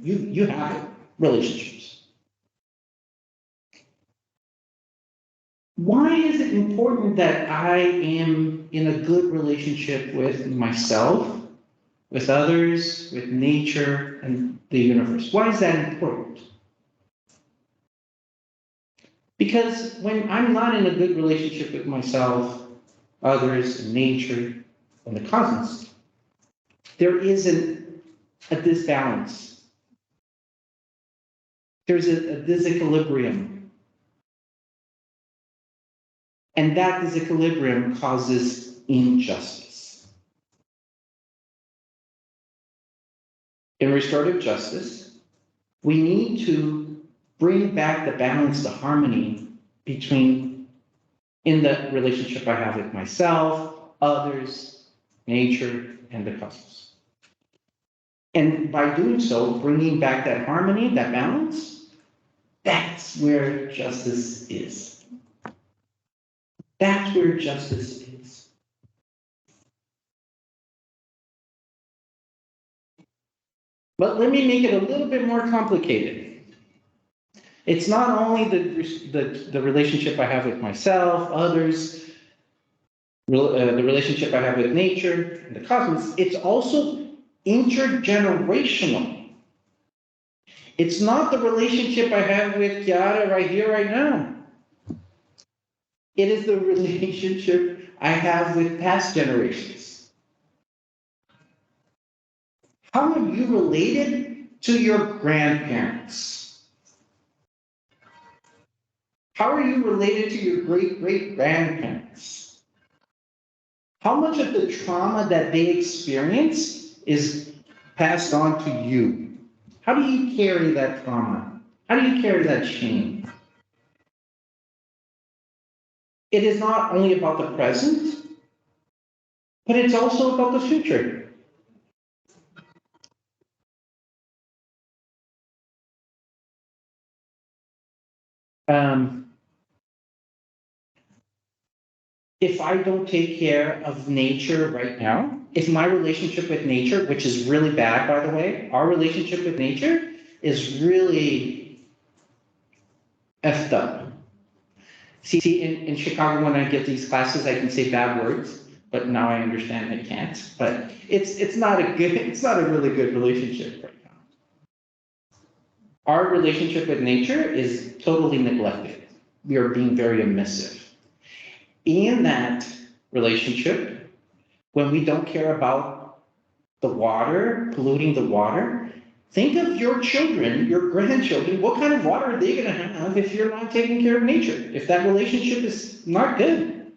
you have it, relationships. Why is it important that I am in a good relationship with myself, with others, with nature, and the universe? Why is that important? Because when I'm not in a good relationship with myself, others, nature, and the cosmos, there is a disbalance. There's a disequilibrium. And that disequilibrium causes injustice. In restorative justice, we need to bring back the balance, the harmony between in the relationship I have with myself, others, nature, and the cosmos. And by doing so, bringing back that harmony, that balance, that's where justice is. That's where justice is. But let me make it a little bit more complicated. It's not only the relationship I have with myself, others, the relationship I have with nature and the cosmos, it's also intergenerational. It's not the relationship I have with Chiara right here, right now. It is the relationship I have with past generations. How are you related to your grandparents? How are you related to your great-great-grandparents? How much of the trauma that they experienced is passed on to you? How do you carry that trauma? How do you carry that shame? It is not only about the present, but it's also about the future. If I don't take care of nature right now, if my relationship with nature, which is really bad, by the way, our relationship with nature is really effed up. See, in Chicago, when I give these classes, I can say bad words, but now I understand I can't. But it's not a really good relationship right now. Our relationship with nature is totally neglected. We are being very omissive. In that relationship, when we don't care about the water, polluting the water, think of your children, your grandchildren. What kind of water are they going to have if you're not taking care of nature? If that relationship is not good?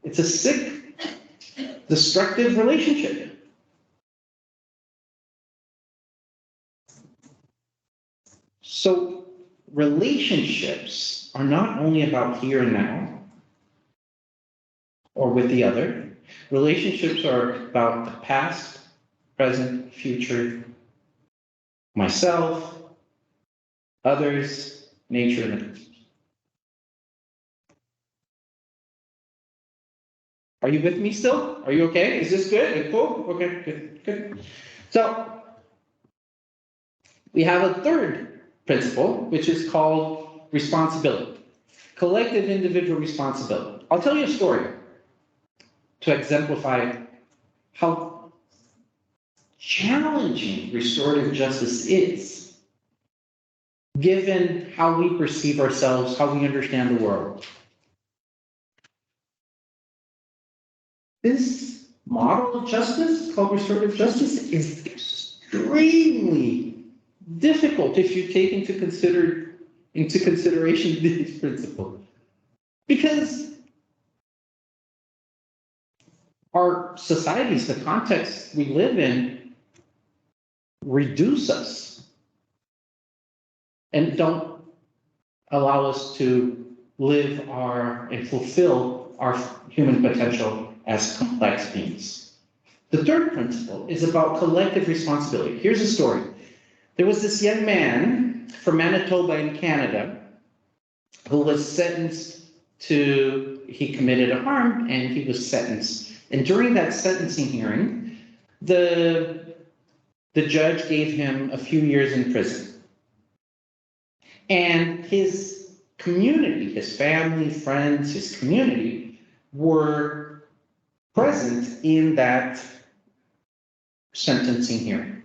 It's a sick, destructive relationship. So relationships are not only about here and now, or with the other. Relationships are about the past, present, future, myself, others, nature, and others. Are you with me still? Are you okay? Is this good? Cool? Okay, good. So, we have a third principle, which is called responsibility. Collective individual responsibility. I'll tell you a story to exemplify how challenging restorative justice is, given how we perceive ourselves, how we understand the world. This model of justice, called restorative justice, is extremely difficult if you take into consideration these principles. Because our societies, the context we live in, reduce us and don't allow us to live and fulfill our human potential as complex beings. The third principle is about collective responsibility. Here's a story. There was this young man from Manitoba in Canada who was sentenced he committed a harm and he was sentenced. And during that sentencing hearing, the judge gave him a few years in prison. And his community, his family, friends, his community were present in that sentencing hearing.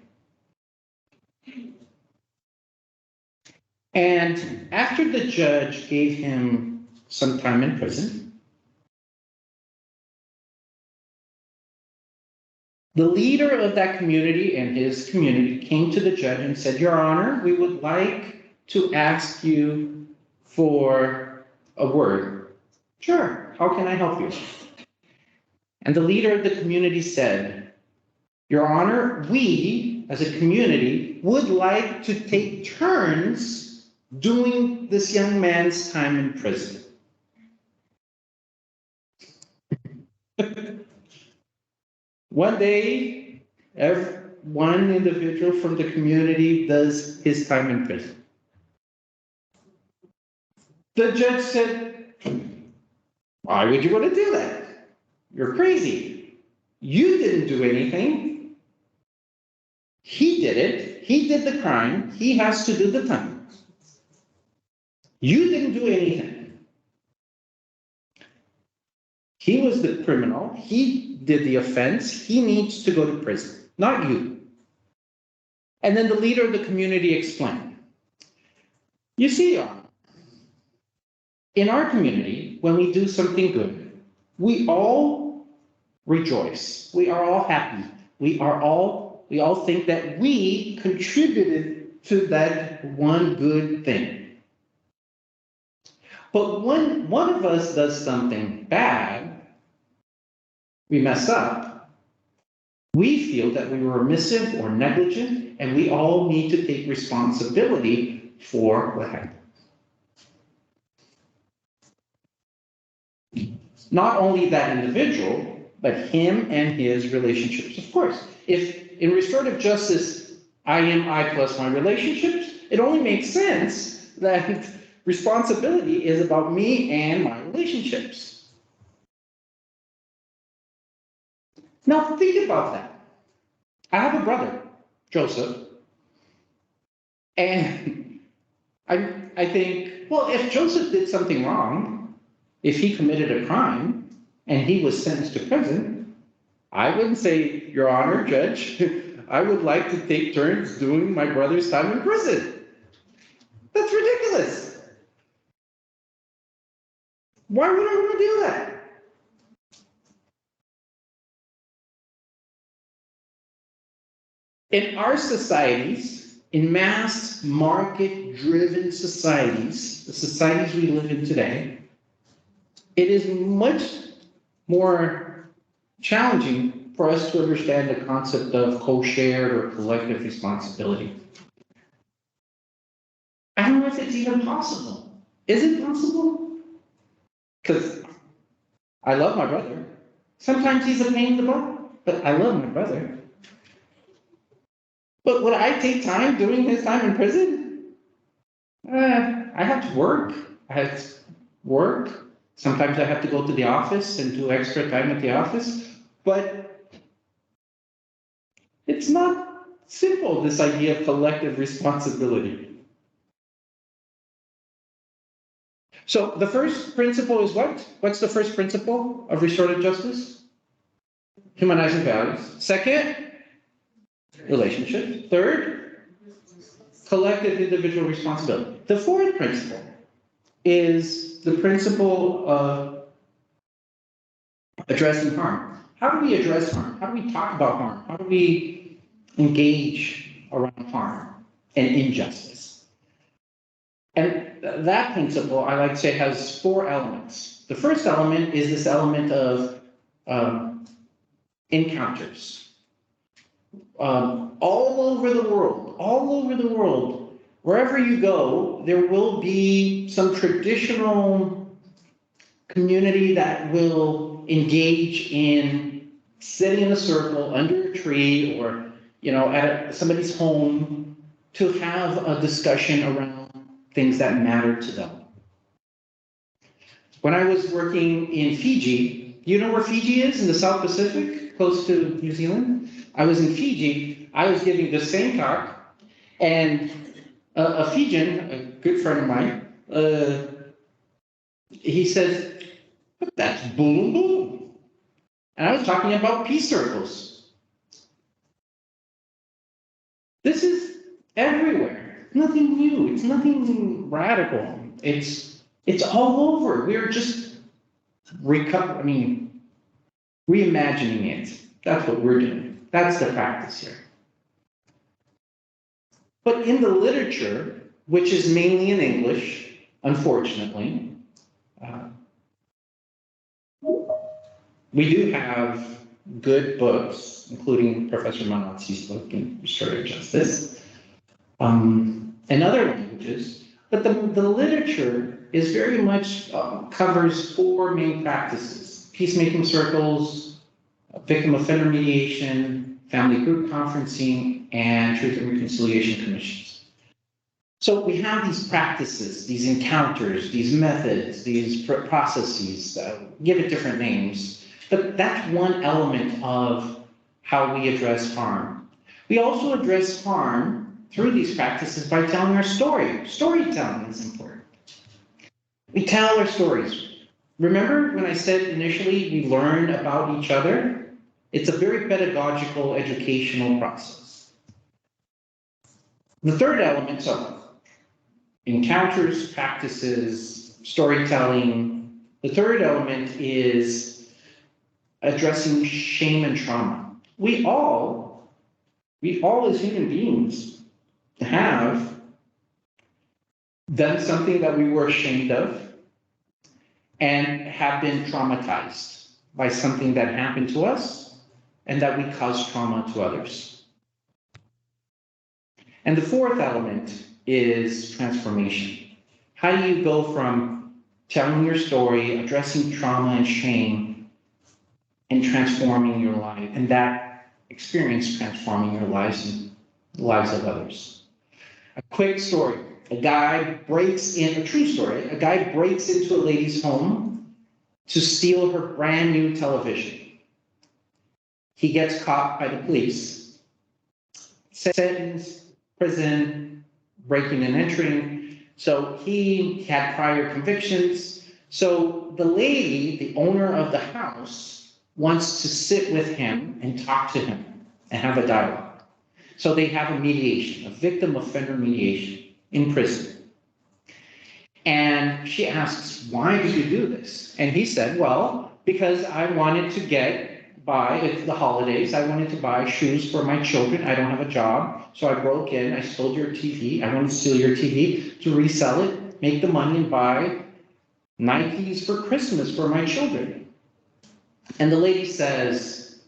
And after the judge gave him some time in prison, the leader of that community and his community came to the judge and said, "Your Honor, we would like to ask you for a word." "Sure, how can I help you?" And the leader of the community said, "Your Honor, we as a community would like to take turns doing this young man's time in prison." One day, one individual from the community does his time in prison. The judge said, "Why would you want to do that? You're crazy. You didn't do anything. He did it. He did the crime. He has to do the time. You didn't do anything. He was the criminal. He did the offense. He needs to go to prison, not you." And then the leader of the community explained. You see, Your Honor, in our community, when we do something good, we all rejoice. We are all happy. We all think that we contributed to that one good thing. But when one of us does something bad, we mess up, we feel that we were remissive or negligent, and we all need to take responsibility for what happened. Not only that individual, but him and his relationships. Of course, if in restorative justice, I am I plus my relationships, it only makes sense that responsibility is about me and my relationships. Now think about that. I have a brother, Joseph, and I think, well, if Joseph did something wrong, if he committed a crime and he was sentenced to prison, I wouldn't say, Your Honor, Judge, I would like to take turns doing my brother's time in prison. That's ridiculous. Why would I want to do that? In our societies, in mass market-driven societies, the societies we live in today, it is much more challenging for us to understand the concept of co-shared or collective responsibility. I don't know if it's even possible. Is it possible? Because I love my brother. Sometimes he's a pain in the butt, but I love my brother. But would I take time doing his time in prison? I have to work. Sometimes I have to go to the office and do extra time at the office. But it's not simple, this idea of collective responsibility. So the first principle is what? What's the first principle of restorative justice? Humanizing values. Second, relationships. Third, collective individual responsibility. The fourth principle is the principle of addressing harm. How do we address harm? How do we talk about harm? How do we engage around harm and injustice? And that principle, I like to say, has four elements. The first element is this element of encounters. All over the world, wherever you go, there will be some traditional community that will engage in sitting in a circle under a tree or, at somebody's home to have a discussion around things that matter to them. When I was working in Fiji, you know where Fiji is in the South Pacific, close to New Zealand? I was in Fiji, I was giving the same talk, and a Fijian, a good friend of mine, he says, that's boom boom. And I was talking about peace circles. This is everywhere. Nothing new. It's nothing radical. It's all over. We're just reimagining it. That's what we're doing. That's the practice here. But in the literature, which is mainly in English, unfortunately, we do have good books, including Professor Manazzi's book in Restorative Justice, and other languages, but the literature is very much covers four main practices: peacemaking circles, victim offender mediation, family group conferencing, and truth and reconciliation commissions. So we have these practices, these encounters, these methods, these processes, give it different names, but that's one element of how we address harm. We also address harm through these practices by telling our story. Storytelling is important. We tell our stories. Remember when I said initially we learn about each other? It's a very pedagogical, educational process. The third element, so encounters, practices, storytelling. The third element is addressing shame and trauma. We all as human beings have done something that we were ashamed of and have been traumatized by something that happened to us and that we caused trauma to others. And the fourth element is transformation. How do you go from telling your story, addressing trauma and shame, and transforming your life, and that experience transforming your lives and the lives of others? A quick story. A guy breaks in, a true story, a guy breaks into a lady's home to steal her brand new television. He gets caught by the police, sentenced, prison, breaking and entering. So he had prior convictions. So the lady, the owner of the house, wants to sit with him and talk to him and have a dialogue. So they have a mediation, a victim-offender mediation in prison. And she asks, why did you do this? And he said, well, because I wanted to it's the holidays, I wanted to buy shoes for my children. I don't have a job, so I broke in, I stole your TV. I wanted to steal your TV to resell it, make the money and buy Nikes for Christmas for my children. And the lady says,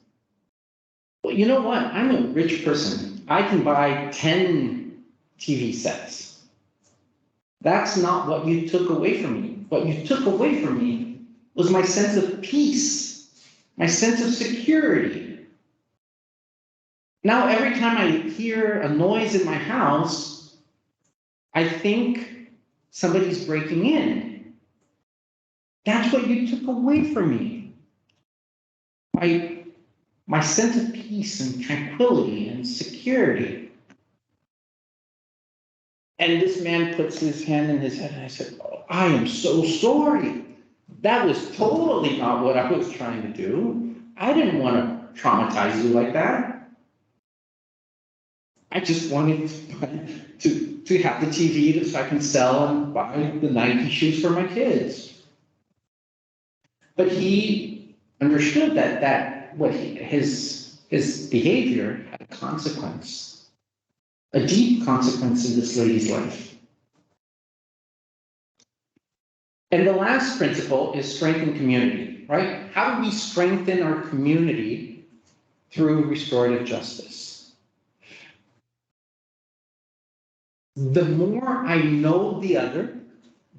well, you know what? I'm a rich person. I can buy 10 TV sets. That's not what you took away from me. What you took away from me was my sense of peace, my sense of security. Now, every time I hear a noise in my house, I think somebody's breaking in. That's what you took away from me. My sense of peace and tranquility and security. And this man puts his hand in his head, and I said, oh, I am so sorry. That was totally not what I was trying to do. I didn't want to traumatize you like that. I just wanted to have the TV so I can sell and buy the Nike shoes for my kids. But he understood that his behavior had a consequence, a deep consequence in this lady's life. And the last principle is strengthen community, right? How do we strengthen our community through restorative justice? The more I know the other,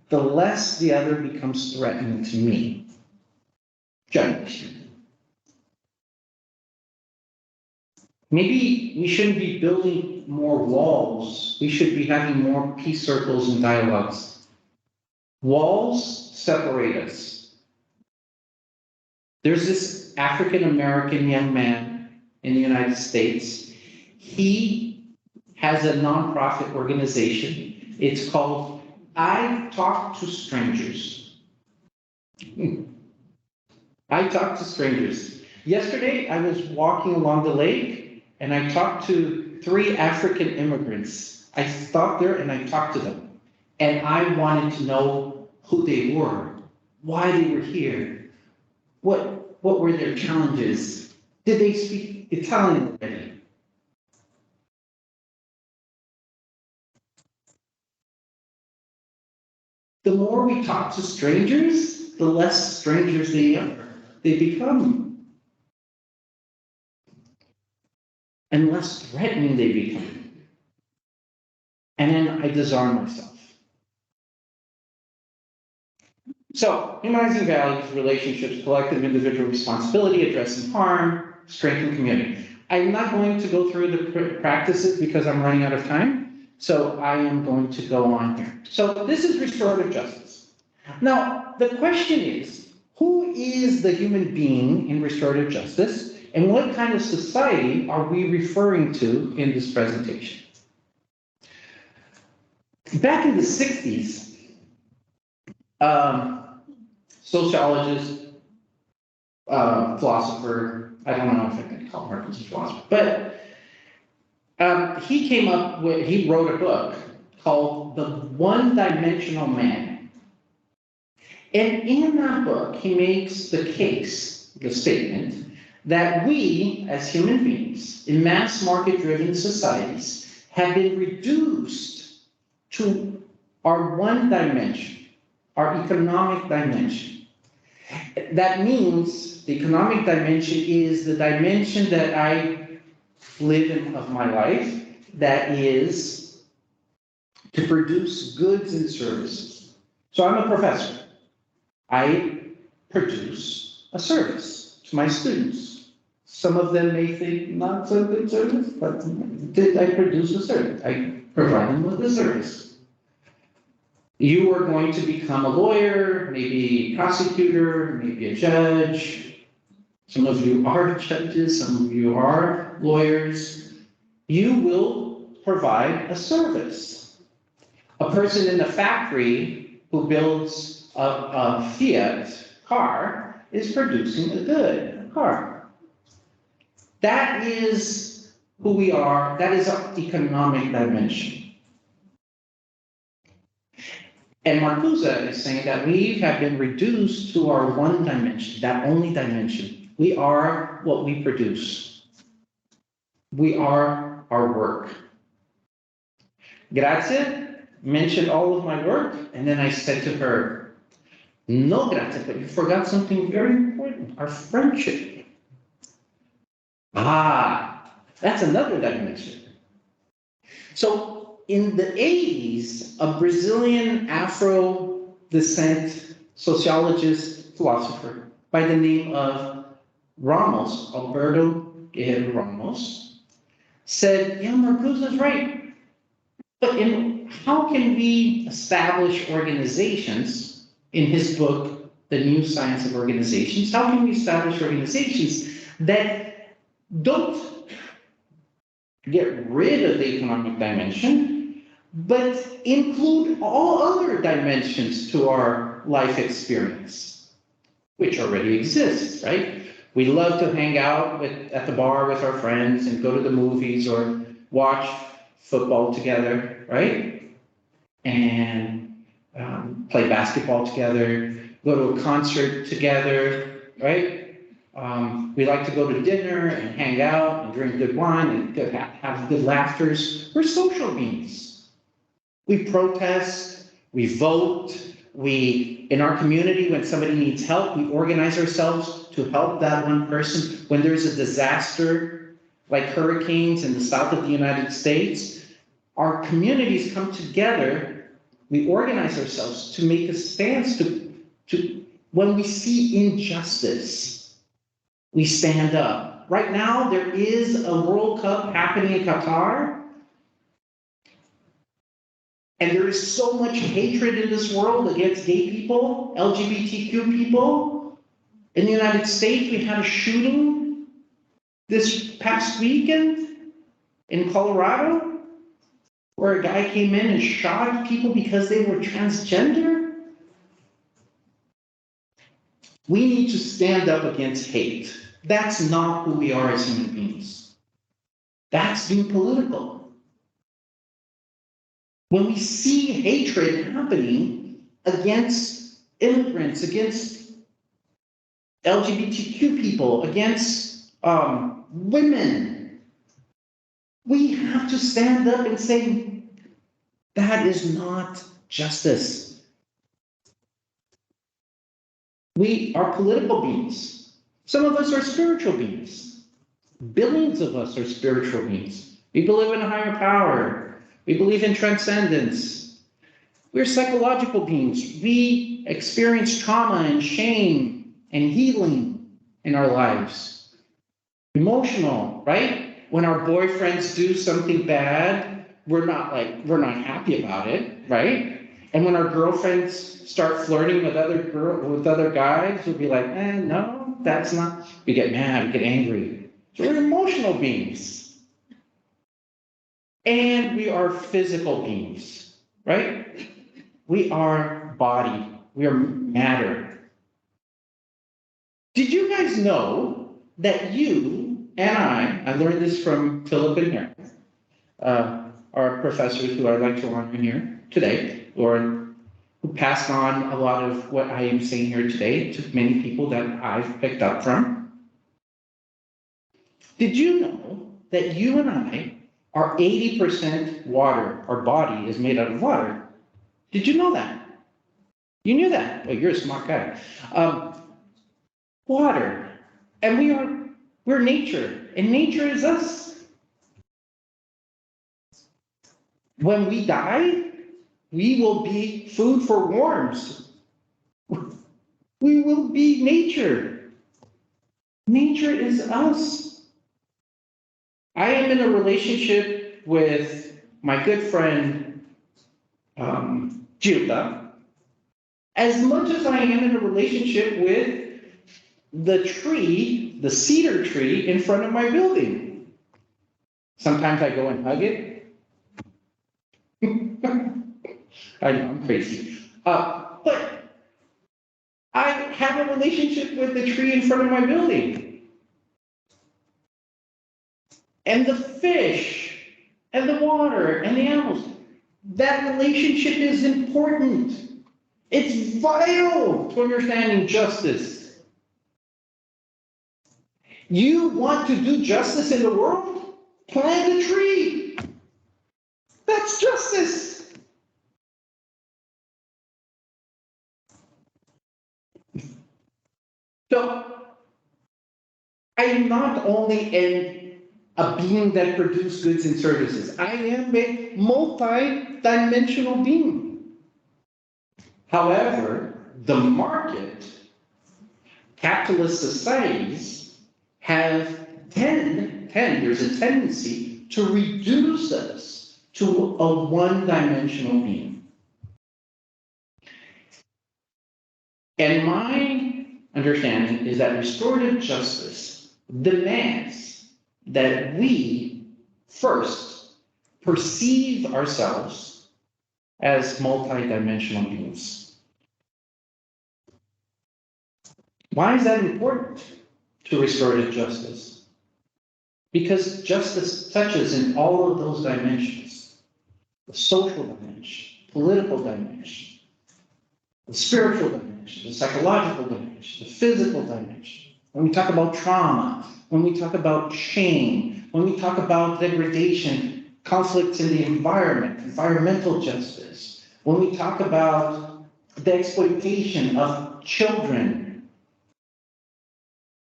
the less the other becomes threatening to me. Generally. Maybe we shouldn't be building more walls. We should be having more peace circles and dialogues. Walls separate us. There's this African-American young man in the United States. He has a nonprofit organization. It's called I Talk to Strangers. I Talk to Strangers. Yesterday, I was walking along the lake and I talked to 3 African immigrants. I stopped there and I talked to them. And I wanted to know who they were, why they were here, what were their challenges, did they speak Italian already? The more we talk to strangers, the less strangers they become. And less threatening they become. And then I disarm myself. So, humanizing values, relationships, collective individual responsibility, addressing harm, strengthen community. I'm not going to go through the practices because I'm running out of time. So I am going to go on here. So this is restorative justice. Now, the question is, who is the human being in restorative justice? And what kind of society are we referring to in this presentation? Back in the 60s, sociologist, philosopher, I don't know if I can call Marcus a philosopher, but He came up with, he wrote a book called The One-Dimensional Man. And in that book, he makes the case, the statement, that we, as human beings, in mass market-driven societies, have been reduced to our one dimension, our economic dimension. That means the economic dimension is the dimension that I live in of my life, that is to produce goods and services. So I'm a professor. I produce a service to my students. Some of them may think not so good service, but I produce a service. I provide them with a service. You are going to become a lawyer, maybe a prosecutor, maybe a judge. Some of you are judges, some of you are lawyers. You will provide a service. A person in the factory who builds a Fiat car is producing a good, a car. That is who we are. That is our economic dimension. And Marcuse is saying that we have been reduced to our one dimension, that only dimension. We are what we produce. We are our work. Grazie mentioned all of my work, and then I said to her, no, grazie, but you forgot something very important, our friendship. Ah, that's another dimension. So in the 80s, a Brazilian Afro descent sociologist, philosopher by the name of Ramos, Alberto Guerrero Ramos, said, yeah, Marcuse is right. But how can we establish organizations, in his book, The New Science of Organizations, how can we establish organizations that don't get rid of the economic dimension, but include all other dimensions to our life experience, which already exists, right? We love to hang out at the bar with our friends and go to the movies or watch football together, right? And play basketball together, go to a concert together, right? We like to go to dinner and hang out and drink good wine and have good laughters. We're social beings. We protest, we vote, in our community, when somebody needs help, we organize ourselves to help that one person. When there's a disaster, like hurricanes in the south of the United States, our communities come together, we organize ourselves to make a stance to when we see injustice, we stand up. Right now, there is a World Cup happening in Qatar, and there is so much hatred in this world against gay people, LGBTQ people. In the United States, we had a shooting this past weekend in Colorado, where a guy came in and shot people because they were transgender. We need to stand up against hate. That's not who we are as human beings. That's being political. When we see hatred happening against immigrants, against LGBTQ people, against women, we have to stand up and say, that is not justice. We are political beings. Some of us are spiritual beings. Billions of us are spiritual beings. We believe in a higher power. We believe in transcendence. We're psychological beings. We experience trauma and shame and healing in our lives. Emotional, right? When our boyfriends do something bad, we're not happy about it, right? And when our girlfriends start flirting with other guys, we'll be like, no, that's not. We get mad, we get angry. So we're emotional beings. And we are physical beings, right? We are body, we are matter. Did you guys know that you and I learned this from Philip and Harry, our professors who are lecturing here today, or who passed on a lot of what I am saying here today to many people that I've picked up from. Did you know that you and I are 80% water? Our body is made out of water. Did you know that? You knew that? Well, you're a smart guy. Water. And we're nature, and nature is us. When we die, we will be food for worms. We will be nature. Nature is us. I am in a relationship with my good friend, Giuda, as much as I am in a relationship with the tree, the cedar tree in front of my building. Sometimes I go and hug it. I know, I'm crazy. But I have a relationship with the tree in front of my building. And the fish, and the water, and the animals. That relationship is important. It's vital to understanding justice. You want to do justice in the world? Plant a tree. That's justice. So, I am not only a being that produces goods and services. I am a multi-dimensional being. However, the market, capitalist societies have there's a tendency to reduce us to a one-dimensional being. And my understanding is that restorative justice demands that we first perceive ourselves as multi-dimensional beings. Why is that important to restorative justice? Because justice touches in all of those dimensions: the social dimension, political dimension, the spiritual dimension, the psychological dimension, the physical dimension. When we talk about trauma, when we talk about shame, when we talk about degradation, conflicts in the environment, environmental justice, when we talk about the exploitation of children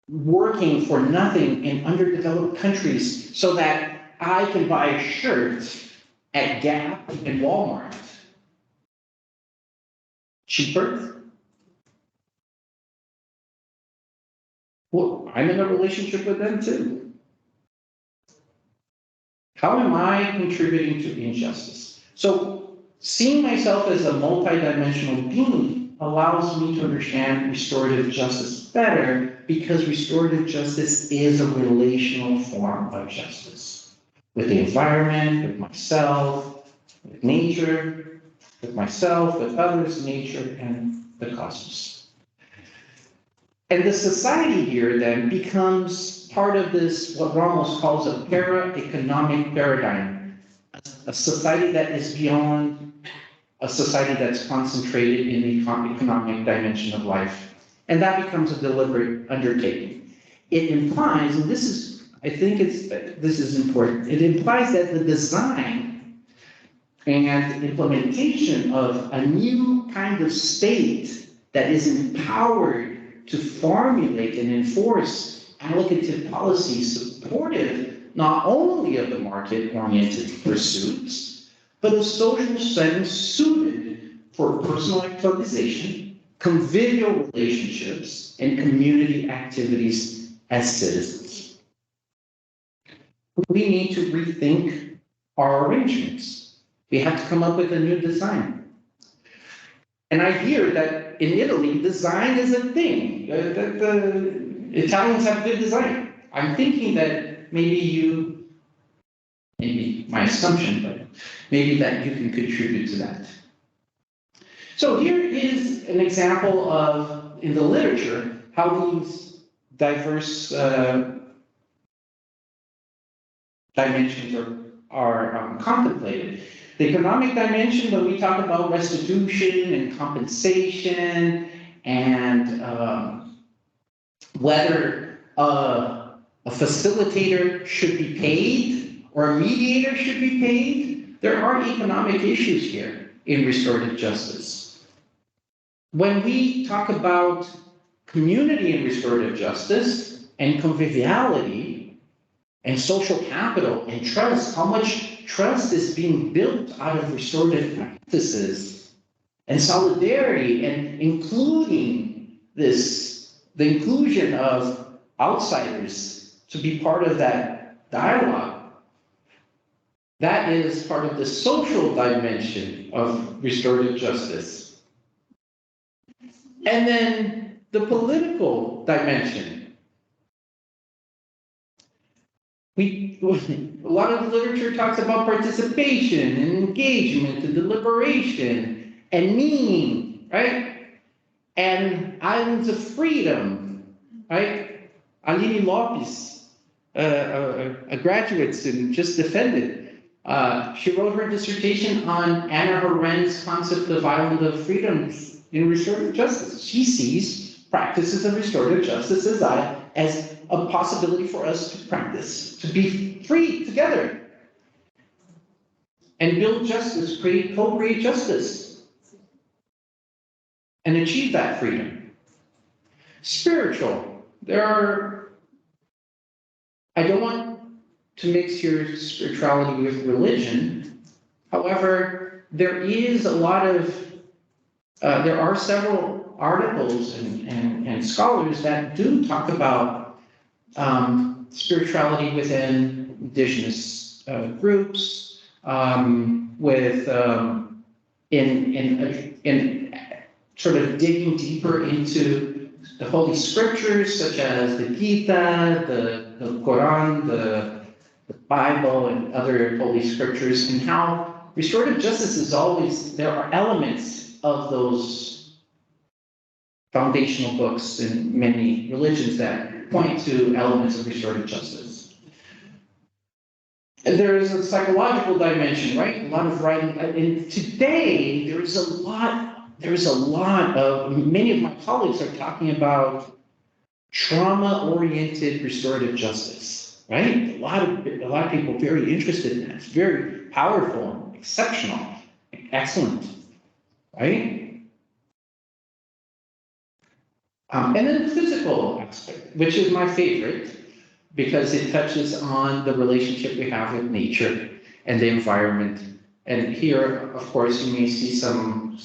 working for nothing in underdeveloped countries so that I can buy a shirt at Gap and Walmart cheaper. Well, I'm in a relationship with them too. How am I contributing to injustice? So seeing myself as a multidimensional being allows me to understand restorative justice better, because restorative justice is a relational form of justice with the environment, with myself, with nature, with myself, with others, nature, and the cosmos. And the society here then becomes part of this, what Ramos calls a para-economic paradigm, a society that is beyond a society that's concentrated in the economic dimension of life. And that becomes a deliberate undertaking. It implies, and this is, I think this is important, it implies that the design and implementation of a new kind of state that is empowered to formulate and enforce allocative policies supportive not only of the market-oriented pursuits, but of social settings suited for personal actualization, convivial relationships, and community activities as citizens. We need to rethink our arrangements. We have to come up with a new design. And I hear that in Italy, design is a thing. The Italians have good design. I'm thinking that maybe my assumption, but maybe that you can contribute to that. So here is an example of, in the literature, how these diverse dimensions contemplated. The economic dimension, when we talk about restitution and compensation and whether a facilitator should be paid or a mediator should be paid, there are economic issues here in restorative justice. When we talk about community in restorative justice and conviviality and social capital and trust, how much trust is being built out of restorative practices and solidarity, and including this, the inclusion of outsiders to be part of that dialogue. That is part of the social dimension of restorative justice. And then the political dimension. A lot of the literature talks about participation and engagement and deliberation and meaning, right? And islands of freedom, right? Aline Lopes, a graduate student, just defended. She wrote her dissertation on Anna Arendt's concept of island of freedom in restorative justice. She sees practices of restorative justice as a possibility for us to practice, to be free together and build justice, co-create justice, and achieve that freedom. Spiritual, I don't want to mix your spirituality with religion. However, there are several articles and scholars that do talk about spirituality within indigenous groups, in sort of digging deeper into the Holy Scriptures, such as the Gita, the Quran, the Bible, and other Holy Scriptures, and how restorative justice is always, there are elements of those foundational books in many religions that point to elements of restorative justice. And there is a psychological dimension, right? A lot of writing. And today, there is a lot of, many of my colleagues are talking about trauma-oriented restorative justice, right? A lot of people very interested in that. It's very powerful, exceptional, excellent, right? And then the physical aspect, which is my favorite, because it touches on the relationship we have with nature and the environment. And here, of course, you may see some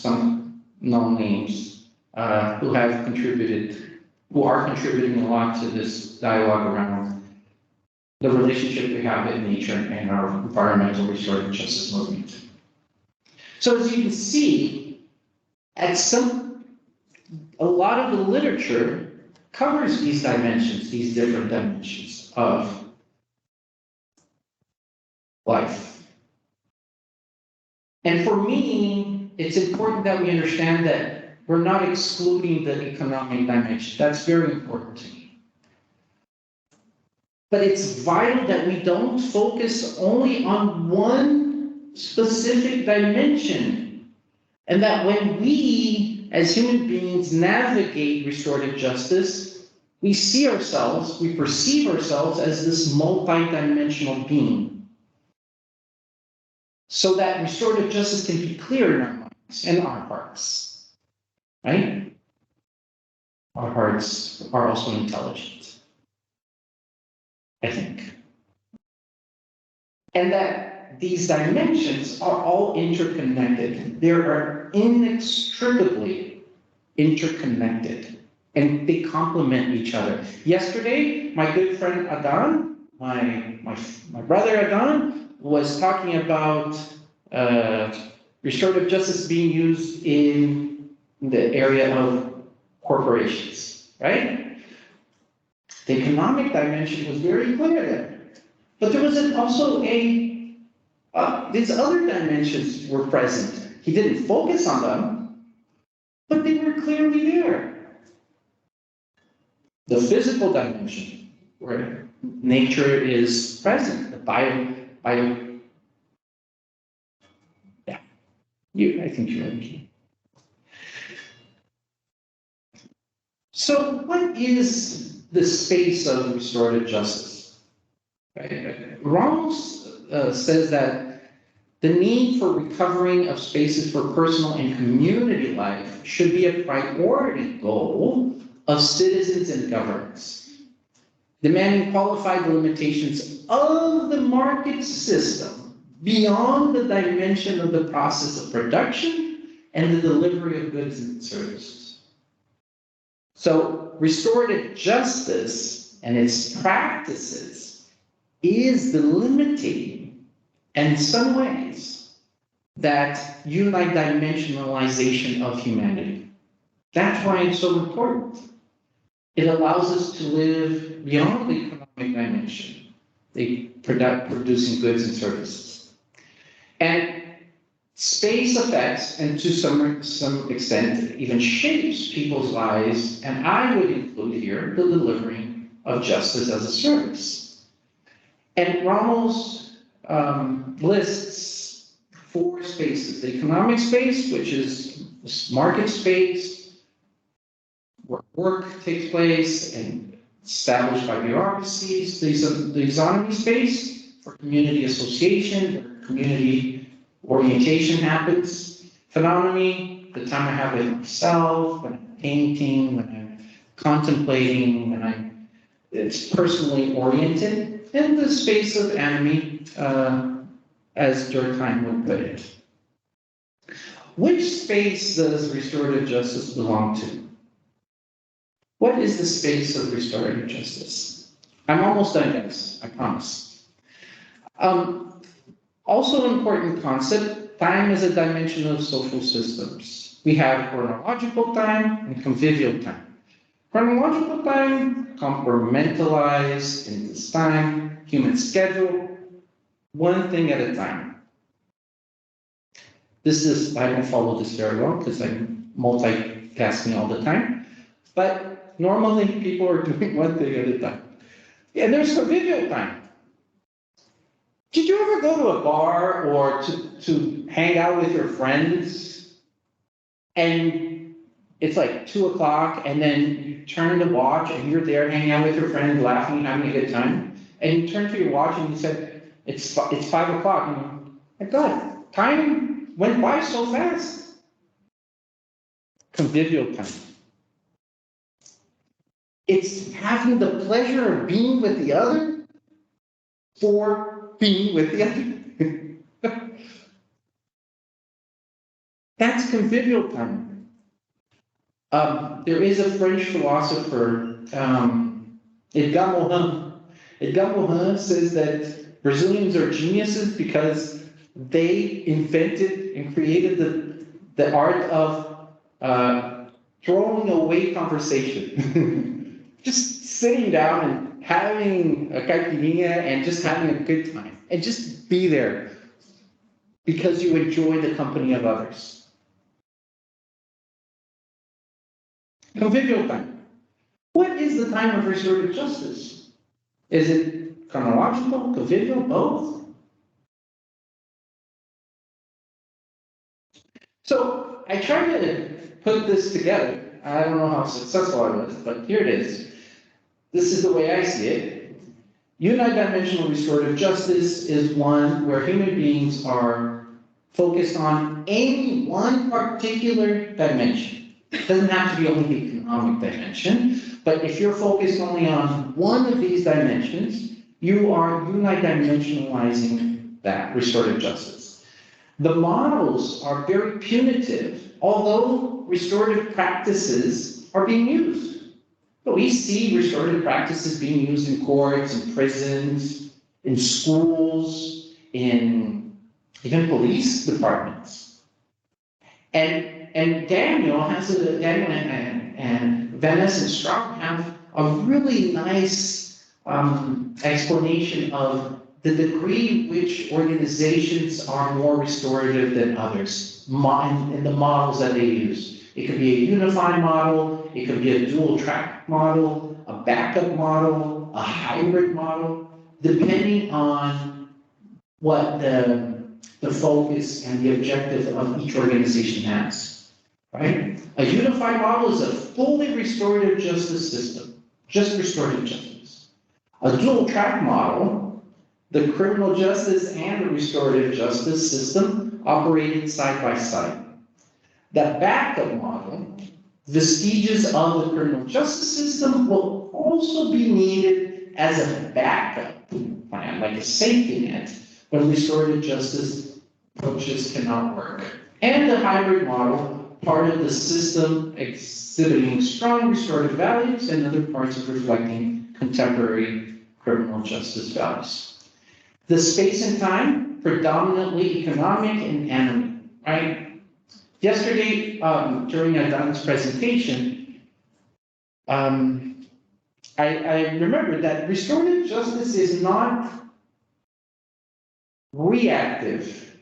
known names who are contributing a lot to this dialogue around the relationship we have with nature and our environmental restorative justice movement. So as you can see, a lot of the literature covers these dimensions, these different dimensions of life. And for me, it's important that we understand that we're not excluding the economic dimension. That's very important to me. But it's vital that we don't focus only on one specific dimension, and that when we, as human beings, navigate restorative justice, we perceive ourselves as this multi-dimensional being, so that restorative justice can be clear in our minds and our hearts, right? Our hearts are also intelligent, I think. And that these dimensions are all interconnected. They are inextricably interconnected, and they complement each other. Yesterday, my good friend Adan, my brother Adan, was talking about restorative justice being used in the area of corporations, right? The economic dimension was very clear there. But there was also these other dimensions were present. He didn't focus on them, but they were clearly there. The physical dimension, where nature is present, the I think you're okay. So what is the space of restorative justice? Right? Ramos says that the need for recovering of spaces for personal and community life should be a priority goal of citizens and governments, demanding qualified limitations of the market system beyond the dimension of the process of production and the delivery of goods and services. So restorative justice and its practices is the limiting, and in some ways, that unidimensionalization of humanity. That's why it's so important. It allows us to live beyond the economic dimension, producing goods and services. And space affects, and to some extent, even shapes people's lives, and I would include here the delivering of justice as a service. And Ramos lists 4 spaces: the economic space, which is market space, where work takes place and established by bureaucracies; the economy space for community association, where community orientation happens; phenonomy, the time I have with myself, when I'm painting, when I'm contemplating, when it's personally oriented; and the space of anime, as Durkheim would put it. Which space does restorative justice belong to? What is the space of restorative justice? I'm almost done, guys, I promise. Also an important concept, time is a dimension of social systems. We have chronological time and convivial time. Chronological time, compartmentalized in this time, human schedule, one thing at a time. I don't follow this very well because I'm multitasking all the time, but normally people are doing one thing at a time. And there's convivial time. Did you ever go to a bar or to hang out with your friends and it's like 2 o'clock and then you turn the watch and you're there hanging out with your friend, laughing, having a good time, and you turn to your watch and you said, it's 5 o'clock. And my God, time went by so fast. Convivial time. It's having the pleasure of being with the other for being with the other. That's convivial time. There is a French philosopher, Edgar Morin. Edgar Morin says that Brazilians are geniuses because they invented and created the art of throwing away conversation. Just sitting down and having a caipirinha and just having a good time. And just be there because you enjoy the company of others. Convivial time. What is the time of restorative justice? Is it chronological, convivial, both? So I tried to put this together. I don't know how successful I was, but here it is. This is the way I see it. Unidimensional restorative justice is one where human beings are focused on any one particular dimension. It doesn't have to be only the economic dimension, but if you're focused only on one of these dimensions, you are unidimensionalizing that restorative justice. The models are very punitive, although restorative practices are being used. But we see restorative practices being used in courts, in prisons, in schools, in even police departments. And Daniel and Venice and Straub have a really nice explanation of the degree in which organizations are more restorative than others, in the models that they use. It could be a unified model, it could be a dual track model, a backup model, a hybrid model, depending on what the the focus and the objective of each organization has, right? A unified model is a fully restorative justice system, just restorative justice. A dual track model, the criminal justice and the restorative justice system operated side by side. The backup model, vestiges of the criminal justice system will also be needed as a backup plan, like a safety net, when restorative justice approaches cannot work. And the hybrid model, part of the system exhibiting strong restorative values and other parts of reflecting contemporary criminal justice values. The space and time, predominantly economic and animate, right? Yesterday, during Adan's presentation, I remembered that restorative justice is not reactive.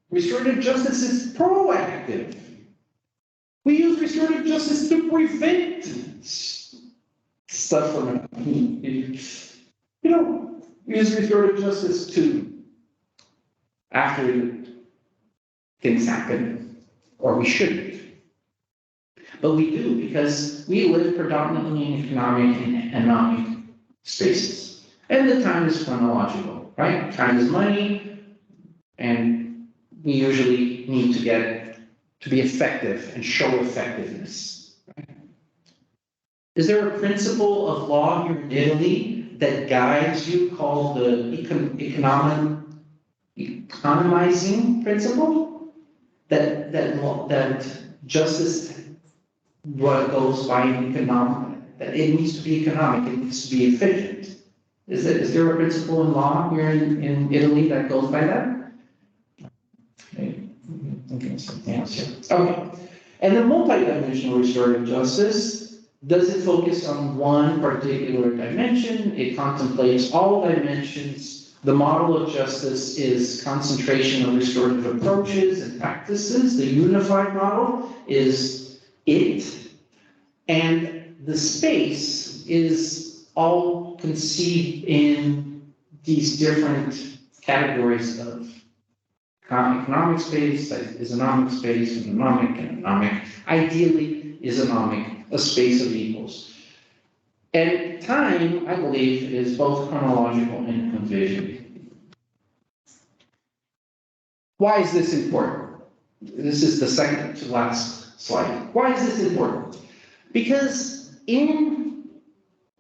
Restorative justice is proactive. We use restorative justice to prevent stuff from happening. We use restorative justice to, after things happen, or we shouldn't. But we do, because we live predominantly in economic and economic spaces. And the time is chronological, right? Time is money, and we usually need to get to be effective and show effectiveness. Right? Is there a principle of law here in Italy that guides you called the economizing principle? That justice goes by economic, that it needs to be economic, it needs to be efficient. Is there a principle in law here in Italy that goes by that? Okay, something else here. Okay. And the multidimensional restorative justice, does it focus on one particular dimension? It contemplates all dimensions. The model of justice is concentration of restorative approaches and practices. The unified model is it. And the space is all conceived in these different categories of economic space, isonomic space, economic, ideally isonomic, a space of equals. And time, I believe, is both chronological and convision. Why is this important? This is the second to last slide. Why is this important? Because in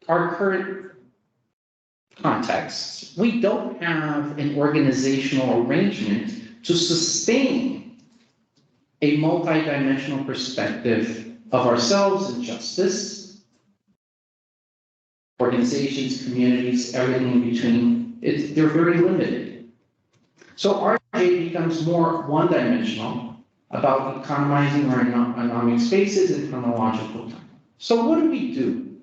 our current context, we don't have an organizational arrangement to sustain a multidimensional perspective of ourselves and justice. Organizations, communities, everything in between, they're very limited. So RJ becomes more one-dimensional about economizing our economic spaces and chronological time. So what do?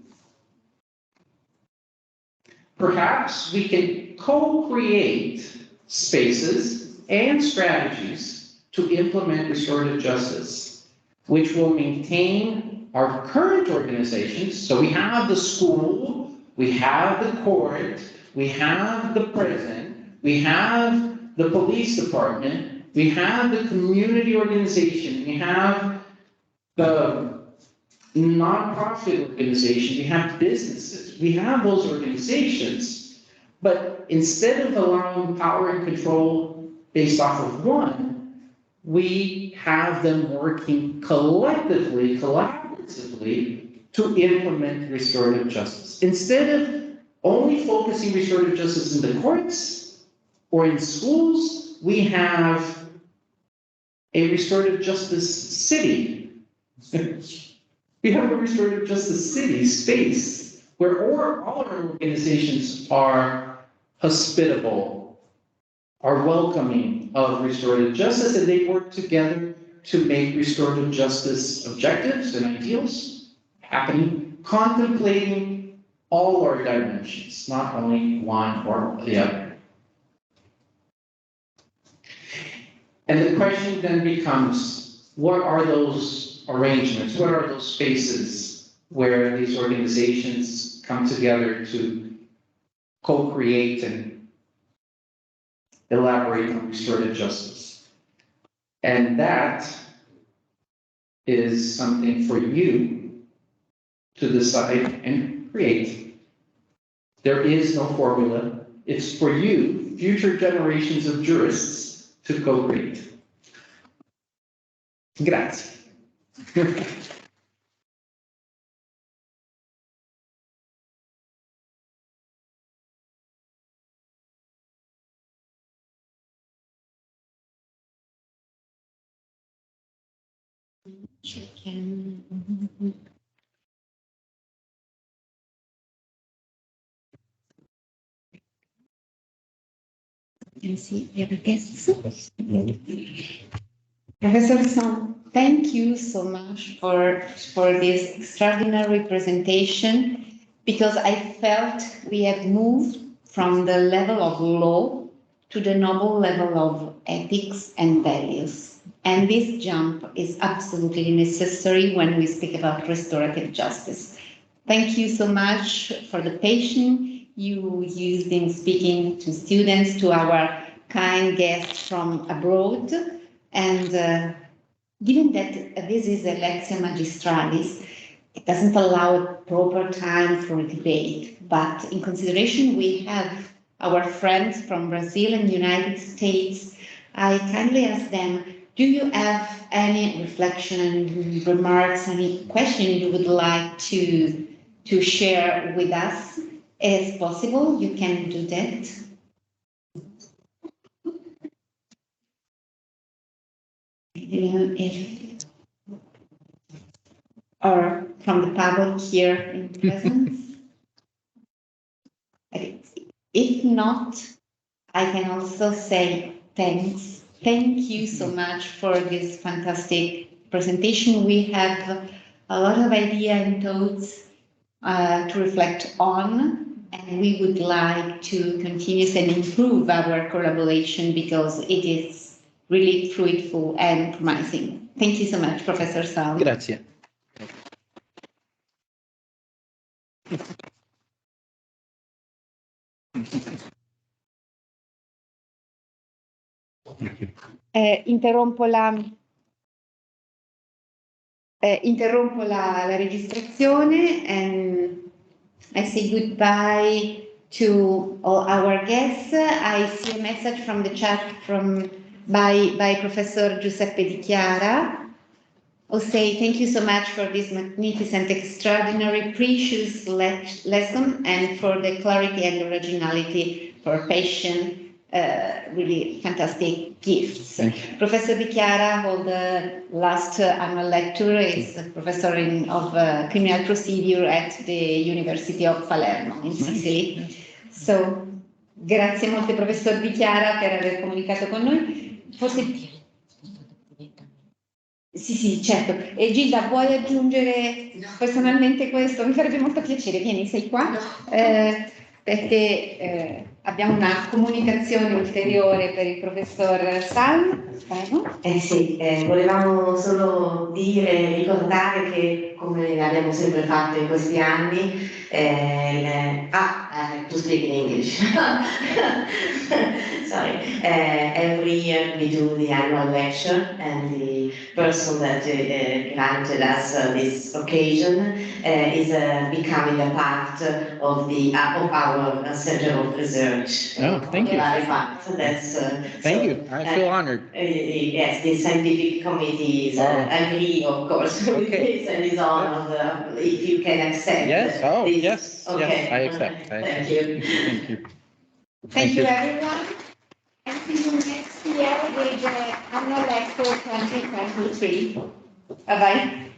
Perhaps we can co-create spaces and strategies to implement restorative justice, which will maintain our current organizations. So we have the school, we have the court, we have the prison, we have the police department, we have the community organization, we have the nonprofit organization, we have businesses, we have those organizations. But instead of allowing power and control based off of one, we have them working collectively, collaboratively, to implement restorative justice. Instead of only focusing restorative justice in the courts or in schools, we have a restorative justice city. We have a restorative justice city space where all our organizations are hospitable, are welcoming of restorative justice, and they work together to make restorative justice objectives and ideals happening, contemplating all our dimensions, not only one or the other. And the question then becomes, what are those arrangements? What are those spaces where these organizations come together to co-create and elaborate on restorative justice. And that is something for you to decide and create. There is no formula. It's for you, future generations of jurists, to co-create. Grazie. Can see your guests. Professor Salm, thank you so much for this extraordinary presentation, because I felt we have moved from the level of law to the noble level of ethics and values. And this jump is absolutely necessary when we speak about restorative justice. Thank you so much for the patience you used in speaking to students, to our kind guests from abroad. And given that this is a Lectio magistralis, it doesn't allow proper time for debate, but in consideration we have our friends from Brazil and United States, I kindly ask them, do you have any reflection, remarks, any question you would like to share with us? As possible, you can do that. Or from the public here in presence. If not, I can also say thanks. Thank you so much for this fantastic presentation. We have a lot of ideas and thoughts to reflect on, and we would like to continue and improve our collaboration because it is really fruitful and promising. Thank you so much, Professor Salm. Grazie. Interrompo la registrazione and I say goodbye to all our guests. I see a message from the chat by Professor Giuseppe Di Chiara, who say thank you so much for this magnificent, extraordinary, precious lesson and for the clarity and originality, for patience. Really fantastic gifts. Professor Di Chiara, for the last annual lecture, is a professor of criminal procedure at the University of Palermo in Sicily. So, grazie molte professor Di Chiara per aver comunicato con noi. Forse... Sì, certo. E Gilda, vuoi aggiungere personalmente questo? Mi farebbe molto piacere. Vieni, sei qua? Perché abbiamo una comunicazione ulteriore per il professor Salm. Sì, volevamo solo ricordare che, come abbiamo sempre fatto in questi anni, to speak in English. Sorry. Every year we do the annual lecture, and the person that granted us this occasion is becoming a part of our Center of Research. Oh, thank you. Thank you. I feel honored. Yes, the scientific committees agree, of course, with this and is honored if you can accept. Yes. Oh, this. yes. Okay. Yes, I accept. Thank you. Thank you. Thank you, everyone. And see you next year with the annual lecture 2023. Bye-bye.